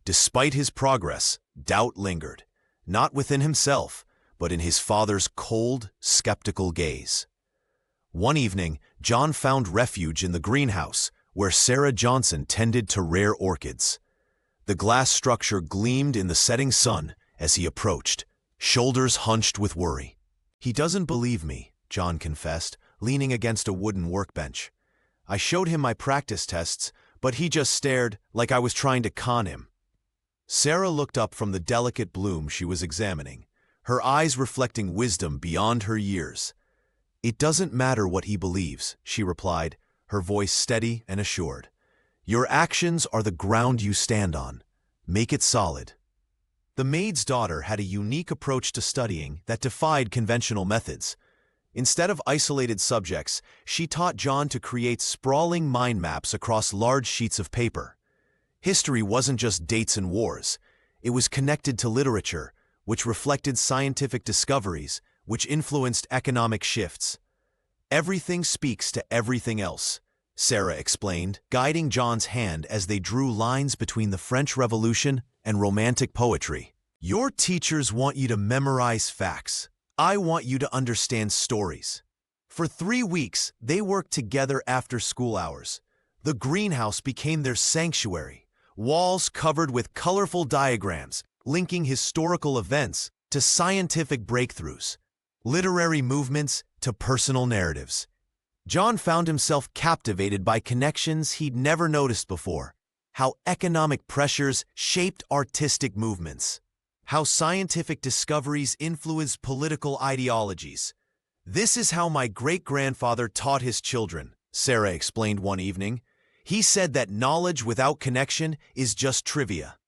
Despite his progress, doubt lingered, not within himself, but in his father's cold, skeptical gaze. One evening, John found refuge in the greenhouse, where Sarah Johnson tended to rare orchids. The glass structure gleamed in the setting sun as he approached, shoulders hunched with worry. "He doesn't believe me," John confessed, leaning against a wooden workbench. "I showed him my practice tests, but he just stared like I was trying to con him." Sarah looked up from the delicate bloom she was examining, her eyes reflecting wisdom beyond her years. "It doesn't matter what he believes," she replied, her voice steady and assured. "Your actions are the ground you stand on. Make it solid." The maid's daughter had a unique approach to studying that defied conventional methods. Instead of isolated subjects, she taught John to create sprawling mind maps across large sheets of paper. History wasn't just dates and wars. It was connected to literature, which reflected scientific discoveries, which influenced economic shifts. "Everything speaks to everything else," Sarah explained, guiding John's hand as they drew lines between the French Revolution and Romantic poetry. "Your teachers want you to memorize facts. I want you to understand stories." For 3 weeks, they worked together after school hours. The greenhouse became their sanctuary, walls covered with colorful diagrams linking historical events to scientific breakthroughs, literary movements to personal narratives. John found himself captivated by connections he'd never noticed before: how economic pressures shaped artistic movements, how scientific discoveries influenced political ideologies. "This is how my great-grandfather taught his children," Sarah explained one evening. "He said that knowledge without connection is just trivia."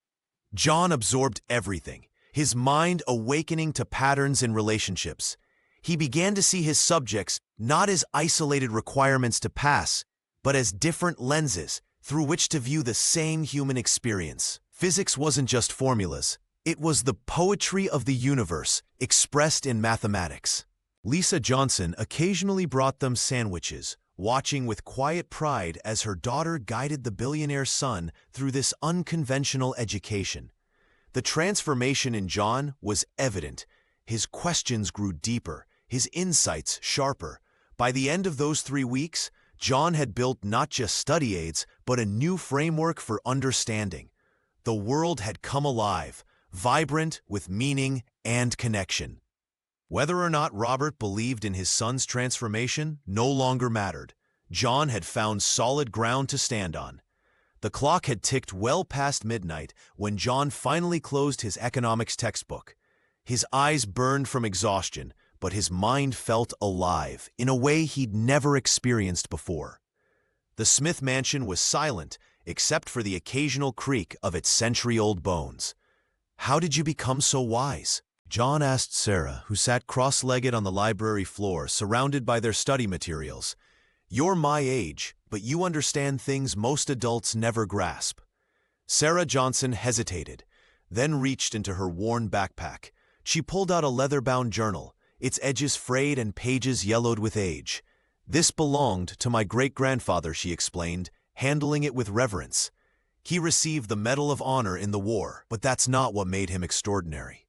John absorbed everything, his mind awakening to patterns in relationships. He began to see his subjects not as isolated requirements to pass, but as different lenses through which to view the same human experience. Physics wasn't just formulas. It was the poetry of the universe expressed in mathematics. Lisa Johnson occasionally brought them sandwiches, watching with quiet pride as her daughter guided the billionaire's son through this unconventional education. The transformation in John was evident. His questions grew deeper, his insights sharper. By the end of those 3 weeks, John had built not just study aids, but a new framework for understanding. The world had come alive, vibrant with meaning and connection. Whether or not Robert believed in his son's transformation no longer mattered. John had found solid ground to stand on. The clock had ticked well past midnight when John finally closed his economics textbook. His eyes burned from exhaustion, but his mind felt alive in a way he'd never experienced before. The Smith mansion was silent, except for the occasional creak of its century-old bones. "How did you become so wise?" John asked Sarah, who sat cross-legged on the library floor, surrounded by their study materials. "You're my age, but you understand things most adults never grasp." Sarah Johnson hesitated, then reached into her worn backpack. She pulled out a leather-bound journal, its edges frayed and pages yellowed with age. "This belonged to my great-grandfather," she explained, handling it with reverence. "He received the Medal of Honor in the war, but that's not what made him extraordinary."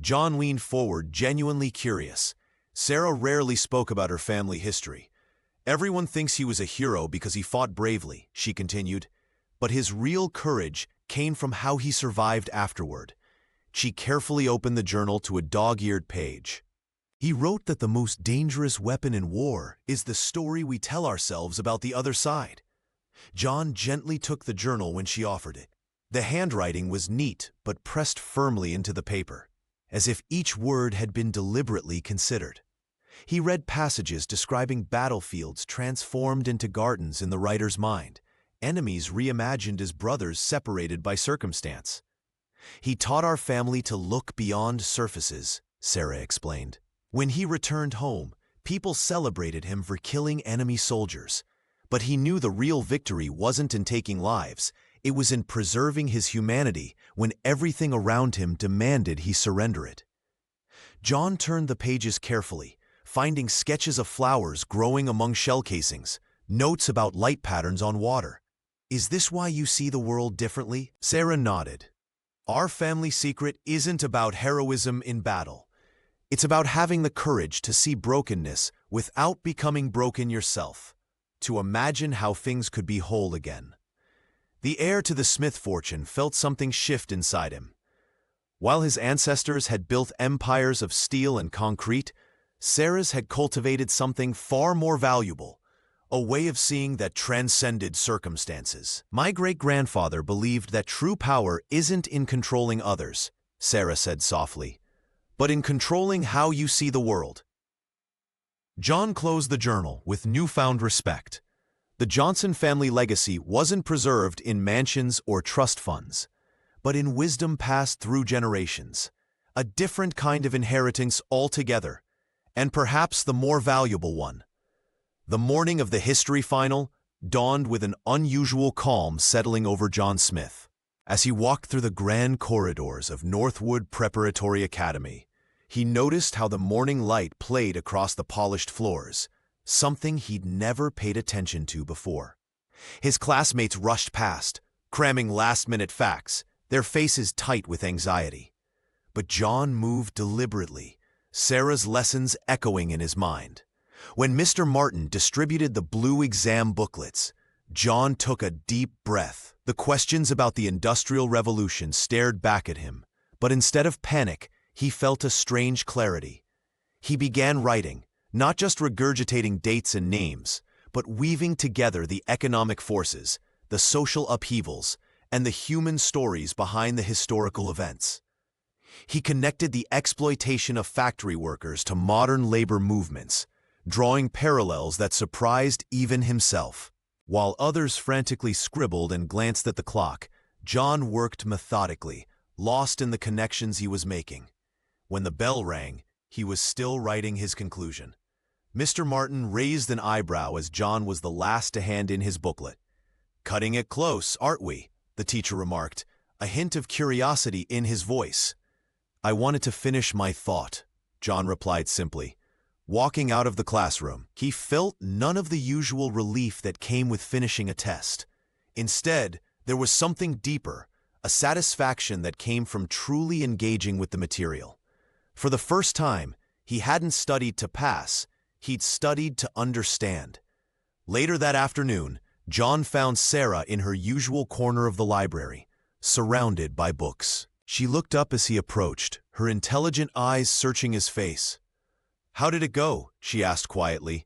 John leaned forward, genuinely curious. Sarah rarely spoke about her family history. "Everyone thinks he was a hero because he fought bravely," she continued, "but his real courage came from how he survived afterward." She carefully opened the journal to a dog-eared page. "He wrote that the most dangerous weapon in war is the story we tell ourselves about the other side." John gently took the journal when she offered it. The handwriting was neat but pressed firmly into the paper, as if each word had been deliberately considered. He read passages describing battlefields transformed into gardens in the writer's mind, enemies reimagined as brothers separated by circumstance. "He taught our family to look beyond surfaces," Sarah explained. "When he returned home, people celebrated him for killing enemy soldiers. But he knew the real victory wasn't in taking lives, it was in preserving his humanity when everything around him demanded he surrender it." John turned the pages carefully, finding sketches of flowers growing among shell casings, notes about light patterns on water. "Is this why you see the world differently?" Sarah nodded. "Our family secret isn't about heroism in battle. It's about having the courage to see brokenness without becoming broken yourself, to imagine how things could be whole again." The heir to the Smith fortune felt something shift inside him. While his ancestors had built empires of steel and concrete, Sarah's had cultivated something far more valuable, a way of seeing that transcended circumstances. "My great-grandfather believed that true power isn't in controlling others," Sarah said softly, "but in controlling how you see the world." John closed the journal with newfound respect. The Johnson family legacy wasn't preserved in mansions or trust funds, but in wisdom passed through generations, a different kind of inheritance altogether, and perhaps the more valuable one. The morning of the history final dawned with an unusual calm settling over John Smith. As he walked through the grand corridors of Northwood Preparatory Academy, he noticed how the morning light played across the polished floors, something he'd never paid attention to before. His classmates rushed past, cramming last-minute facts, their faces tight with anxiety. But John moved deliberately, Sarah's lessons echoing in his mind. When Mr. Martin distributed the blue exam booklets, John took a deep breath. The questions about the Industrial Revolution stared back at him, but instead of panic, he felt a strange clarity. He began writing, not just regurgitating dates and names, but weaving together the economic forces, the social upheavals, and the human stories behind the historical events. He connected the exploitation of factory workers to modern labor movements, drawing parallels that surprised even himself. While others frantically scribbled and glanced at the clock, John worked methodically, lost in the connections he was making. When the bell rang, he was still writing his conclusion. Mr. Martin raised an eyebrow as John was the last to hand in his booklet. "Cutting it close, aren't we?" the teacher remarked, a hint of curiosity in his voice. "I wanted to finish my thought," John replied simply. Walking out of the classroom, he felt none of the usual relief that came with finishing a test. Instead, there was something deeper, a satisfaction that came from truly engaging with the material. For the first time, he hadn't studied to pass, he'd studied to understand. Later that afternoon, John found Sarah in her usual corner of the library, surrounded by books. She looked up as he approached, her intelligent eyes searching his face. "How did it go?" she asked quietly.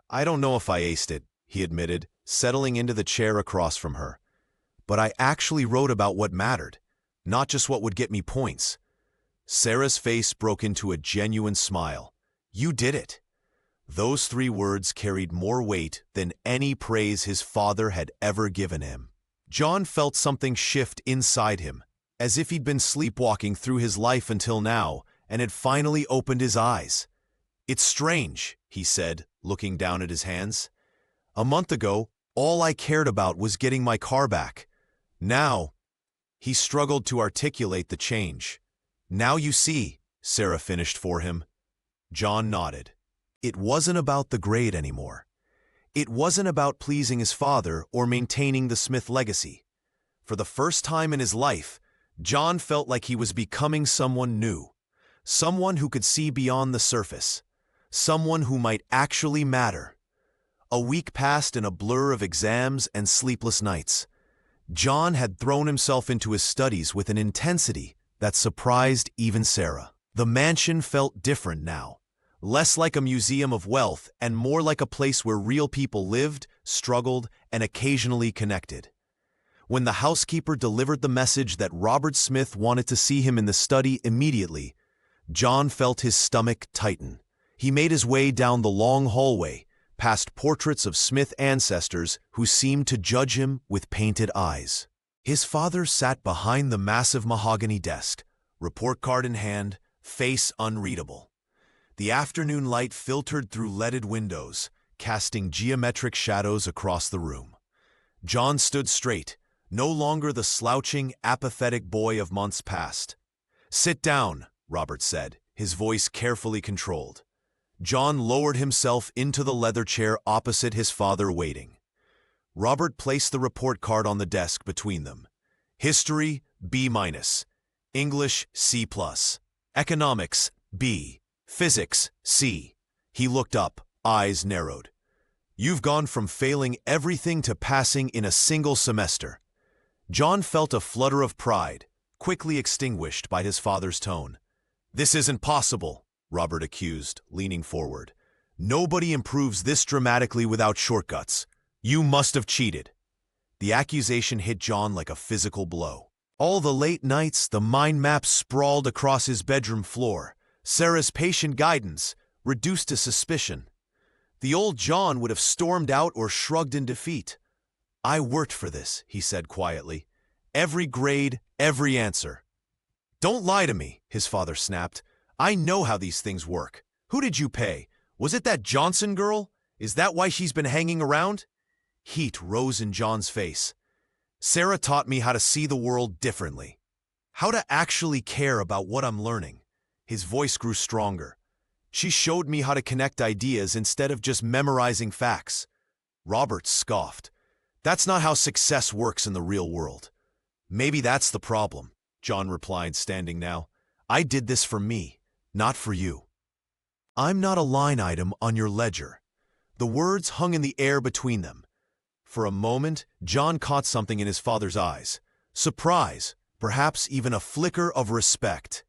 "I don't know if I aced it," he admitted, settling into the chair across from her. "But I actually wrote about what mattered, not just what would get me points." Sarah's face broke into a genuine smile. "You did it." Those 3 words carried more weight than any praise his father had ever given him. John felt something shift inside him, as if he'd been sleepwalking through his life until now and had finally opened his eyes. "It's strange," he said, looking down at his hands. "A month ago, all I cared about was getting my car back. Now," he struggled to articulate the change. "Now you see," Sarah finished for him. John nodded. It wasn't about the grade anymore. It wasn't about pleasing his father or maintaining the Smith legacy. For the first time in his life, John felt like he was becoming someone new, someone who could see beyond the surface, someone who might actually matter. A week passed in a blur of exams and sleepless nights. John had thrown himself into his studies with an intensity that surprised even Sarah. The mansion felt different now, less like a museum of wealth and more like a place where real people lived, struggled, and occasionally connected. When the housekeeper delivered the message that Robert Smith wanted to see him in the study immediately, John felt his stomach tighten. He made his way down the long hallway, past portraits of Smith ancestors who seemed to judge him with painted eyes. His father sat behind the massive mahogany desk, report card in hand, face unreadable. The afternoon light filtered through leaded windows, casting geometric shadows across the room. John stood straight, no longer the slouching, apathetic boy of months past. "Sit down," Robert said, his voice carefully controlled. John lowered himself into the leather chair opposite his father waiting. Robert placed the report card on the desk between them. History, B-, English, C+, Economics, B, Physics, C. He looked up, eyes narrowed. "You've gone from failing everything to passing in a single semester." John felt a flutter of pride, quickly extinguished by his father's tone. "This isn't possible," Robert accused, leaning forward. "Nobody improves this dramatically without shortcuts. You must have cheated." The accusation hit John like a physical blow. All the late nights, the mind maps sprawled across his bedroom floor, Sarah's patient guidance reduced to suspicion. The old John would have stormed out or shrugged in defeat. "I worked for this," he said quietly. "Every grade, every answer." "Don't lie to me," his father snapped. "I know how these things work. Who did you pay? Was it that Johnson girl? Is that why she's been hanging around?" Heat rose in John's face. "Sarah taught me how to see the world differently. How to actually care about what I'm learning." His voice grew stronger. "She showed me how to connect ideas instead of just memorizing facts." Robert scoffed. "That's not how success works in the real world." "Maybe that's the problem," John replied, standing now. "I did this for me, not for you. I'm not a line item on your ledger." The words hung in the air between them. For a moment, John caught something in his father's eyes. Surprise, perhaps even a flicker of respect.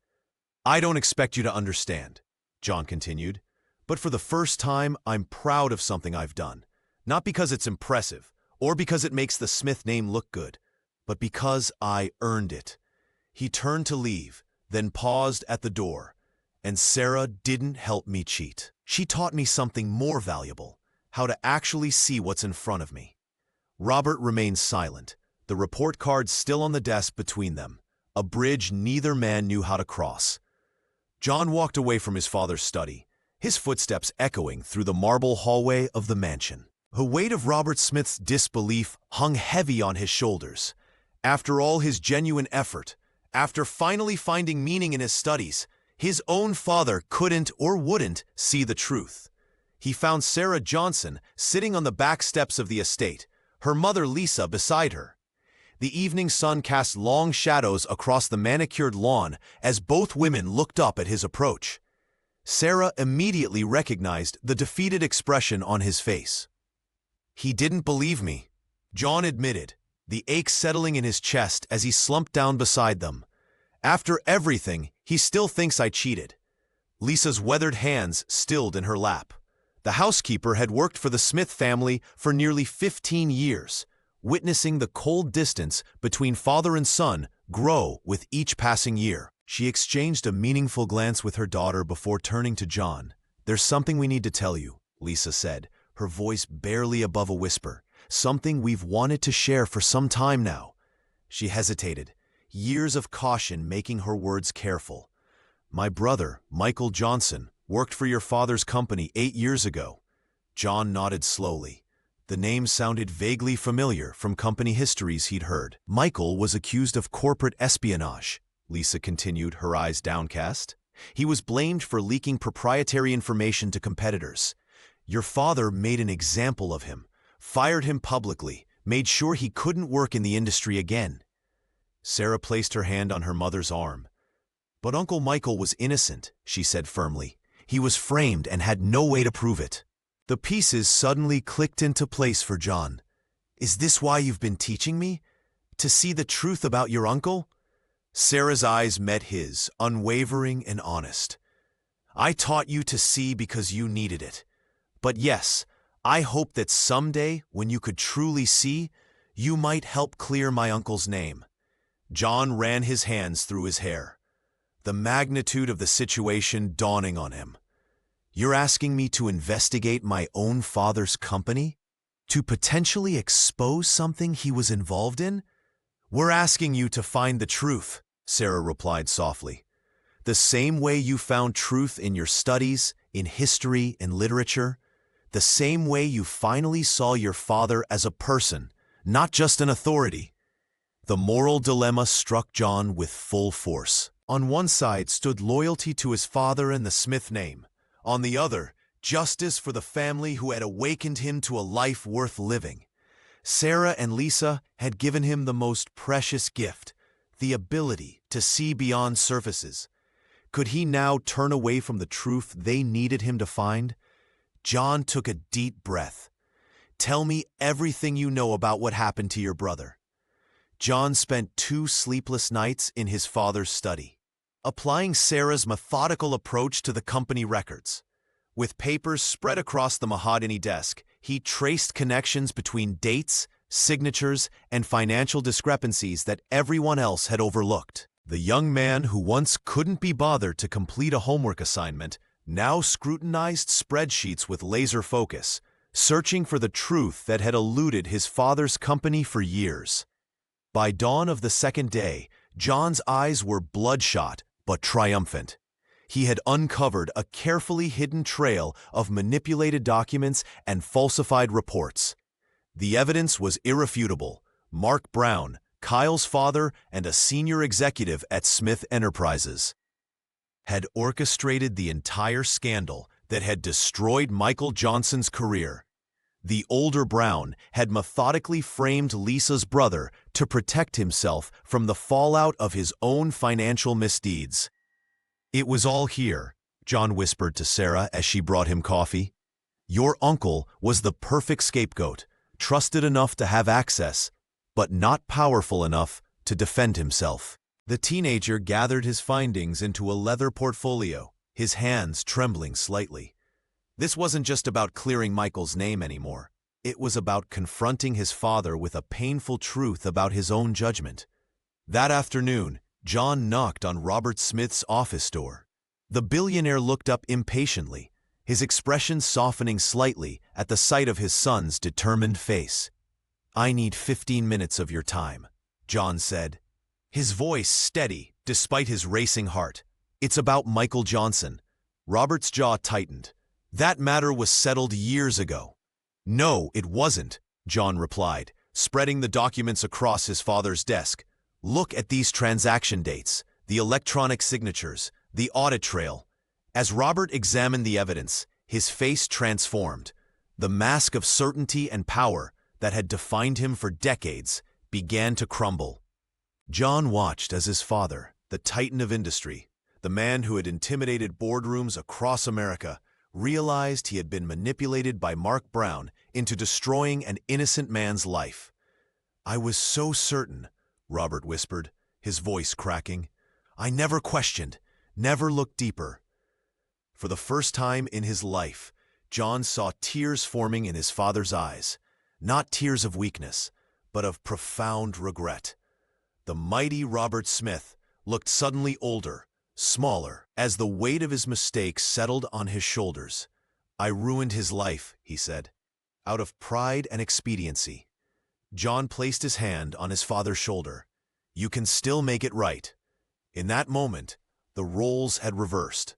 "I don't expect you to understand," John continued, "but for the first time, I'm proud of something I've done. Not because it's impressive, or because it makes the Smith name look good, but because I earned it." He turned to leave, then paused at the door. "And Sarah didn't help me cheat. She taught me something more valuable, how to actually see what's in front of me." Robert remained silent, the report card still on the desk between them, a bridge neither man knew how to cross. John walked away from his father's study, his footsteps echoing through the marble hallway of the mansion. The weight of Robert Smith's disbelief hung heavy on his shoulders. After all his genuine effort, after finally finding meaning in his studies, his own father couldn't or wouldn't see the truth. He found Sarah Johnson sitting on the back steps of the estate, her mother Lisa beside her. The evening sun cast long shadows across the manicured lawn as both women looked up at his approach. Sarah immediately recognized the defeated expression on his face. "He didn't believe me," John admitted, the ache settling in his chest as he slumped down beside them. "After everything, he still thinks I cheated." Lisa's weathered hands stilled in her lap. The housekeeper had worked for the Smith family for nearly 15 years, witnessing the cold distance between father and son grow with each passing year. She exchanged a meaningful glance with her daughter before turning to John. "There's something we need to tell you," Lisa said, her voice barely above a whisper. something we've wanted to share for some time now." She hesitated, years of caution making her words careful. "My brother, Michael Johnson, worked for your father's company 8 years ago." John nodded slowly. The name sounded vaguely familiar from company histories he'd heard. "Michael was accused of corporate espionage," Lisa continued, her eyes downcast. "He was blamed for leaking proprietary information to competitors. Your father made an example of him, fired him publicly, made sure he couldn't work in the industry again." Sarah placed her hand on her mother's arm. "But Uncle Michael was innocent," she said firmly. "He was framed and had no way to prove it." The pieces suddenly clicked into place for John. "Is this why you've been teaching me? To see the truth about your uncle?" Sarah's eyes met his, unwavering and honest. "I taught you to see because you needed it. But yes, I hope that someday, when you could truly see, you might help clear my uncle's name." John ran his hands through his hair, the magnitude of the situation dawning on him. "You're asking me to investigate my own father's company? To potentially expose something he was involved in?" "We're asking you to find the truth," Sarah replied softly. "The same way you found truth in your studies, in history and literature. The same way you finally saw your father as a person, not just an authority." The moral dilemma struck John with full force. On one side stood loyalty to his father and the Smith name. On the other, justice for the family who had awakened him to a life worth living. Sarah and Lisa had given him the most precious gift, the ability to see beyond surfaces. Could he now turn away from the truth they needed him to find? John took a deep breath. "Tell me everything you know about what happened to your brother." John spent 2 sleepless nights in his father's study, applying Sarah's methodical approach to the company records. With papers spread across the mahogany desk, he traced connections between dates, signatures, and financial discrepancies that everyone else had overlooked. The young man who once couldn't be bothered to complete a homework assignment now scrutinized spreadsheets with laser focus, searching for the truth that had eluded his father's company for years. By dawn of the second day, John's eyes were bloodshot but triumphant. He had uncovered a carefully hidden trail of manipulated documents and falsified reports. The evidence was irrefutable. Mark Brown, Kyle's father and a senior executive at Smith Enterprises, had orchestrated the entire scandal that had destroyed Michael Johnson's career. The older Brown had methodically framed Lisa's brother to protect himself from the fallout of his own financial misdeeds. "It was all here," John whispered to Sarah as she brought him coffee. "Your uncle was the perfect scapegoat, trusted enough to have access, but not powerful enough to defend himself." The teenager gathered his findings into a leather portfolio, his hands trembling slightly. This wasn't just about clearing Michael's name anymore. It was about confronting his father with a painful truth about his own judgment. That afternoon, John knocked on Robert Smith's office door. The billionaire looked up impatiently, his expression softening slightly at the sight of his son's determined face. "I need 15 minutes of your time," John said, his voice steady despite his racing heart. "It's about Michael Johnson." Robert's jaw tightened. "That matter was settled years ago." "No, it wasn't," John replied, spreading the documents across his father's desk. "Look at these transaction dates, the electronic signatures, the audit trail." As Robert examined the evidence, his face transformed. The mask of certainty and power that had defined him for decades began to crumble. John watched as his father, the titan of industry, the man who had intimidated boardrooms across America, realized he had been manipulated by Mark Brown into destroying an innocent man's life. "I was so certain," Robert whispered, his voice cracking. "I never questioned, never looked deeper." For the first time in his life, John saw tears forming in his father's eyes, not tears of weakness, but of profound regret. The mighty Robert Smith looked suddenly older, smaller, as the weight of his mistakes settled on his shoulders. "I ruined his life," he said. out of pride and expediency. John placed his hand on his father's shoulder. "You can still make it right." In that moment, the roles had reversed.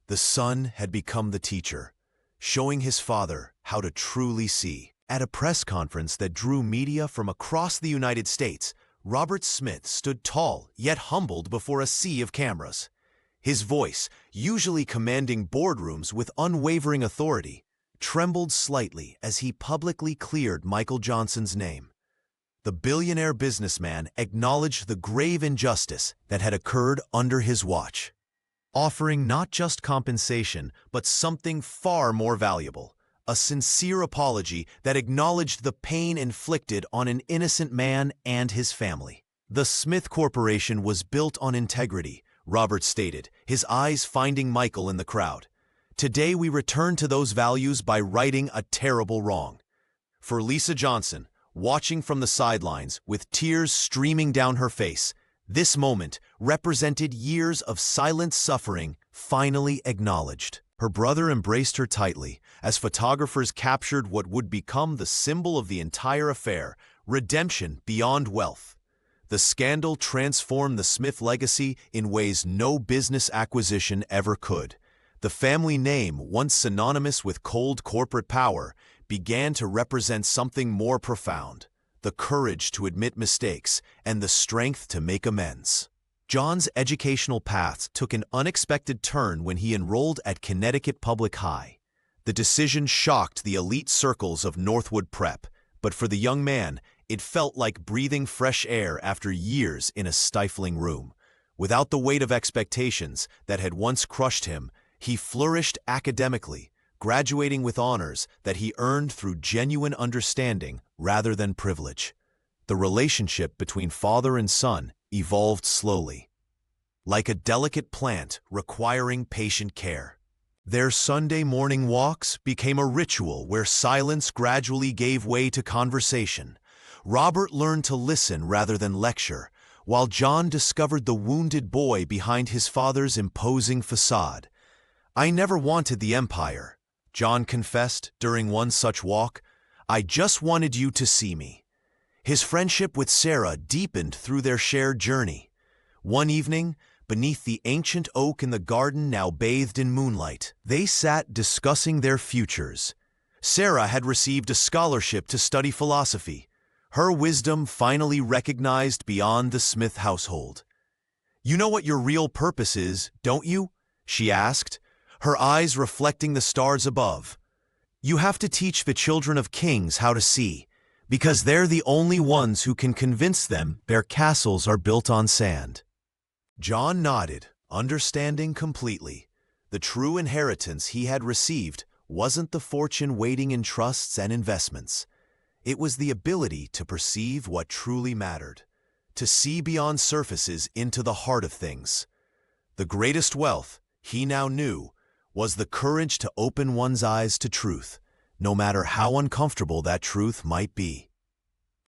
The son had become the teacher, showing his father how to truly see. At a press conference that drew media from across the United States, Robert Smith stood tall yet humbled before a sea of cameras. His voice, usually commanding boardrooms with unwavering authority, trembled slightly as he publicly cleared Michael Johnson's name. The billionaire businessman acknowledged the grave injustice that had occurred under his watch, offering not just compensation, but something far more valuable: a sincere apology that acknowledged the pain inflicted on an innocent man and his family. "The Smith Corporation was built on integrity," Robert stated, his eyes finding Michael in the crowd. "Today we return to those values by righting a terrible wrong." For Lisa Johnson, watching from the sidelines with tears streaming down her face, this moment represented years of silent suffering finally acknowledged. Her brother embraced her tightly as photographers captured what would become the symbol of the entire affair: redemption beyond wealth. The scandal transformed the Smith legacy in ways no business acquisition ever could. The family name, once synonymous with cold corporate power, began to represent something more profound: the courage to admit mistakes and the strength to make amends. John's educational path took an unexpected turn when he enrolled at Connecticut Public High. The decision shocked the elite circles of Northwood Prep, but for the young man, it felt like breathing fresh air after years in a stifling room. Without the weight of expectations that had once crushed him, he flourished academically, graduating with honors that he earned through genuine understanding rather than privilege. The relationship between father and son evolved slowly, like a delicate plant requiring patient care. Their Sunday morning walks became a ritual where silence gradually gave way to conversation. Robert learned to listen rather than lecture, while John discovered the wounded boy behind his father's imposing facade. "I never wanted the empire," John confessed during one such walk. "I just wanted you to see me." His friendship with Sarah deepened through their shared journey. One evening, beneath the ancient oak in the garden now bathed in moonlight, they sat discussing their futures. Sarah had received a scholarship to study philosophy, her wisdom finally recognized beyond the Smith household. "You know what your real purpose is, don't you?" she asked, her eyes reflecting the stars above. "You have to teach the children of kings how to see, because they're the only ones who can convince them their castles are built on sand." John nodded, understanding completely. The true inheritance he had received wasn't the fortune waiting in trusts and investments. It was the ability to perceive what truly mattered, to see beyond surfaces into the heart of things. The greatest wealth, he now knew, was the courage to open one's eyes to truth, no matter how uncomfortable that truth might be.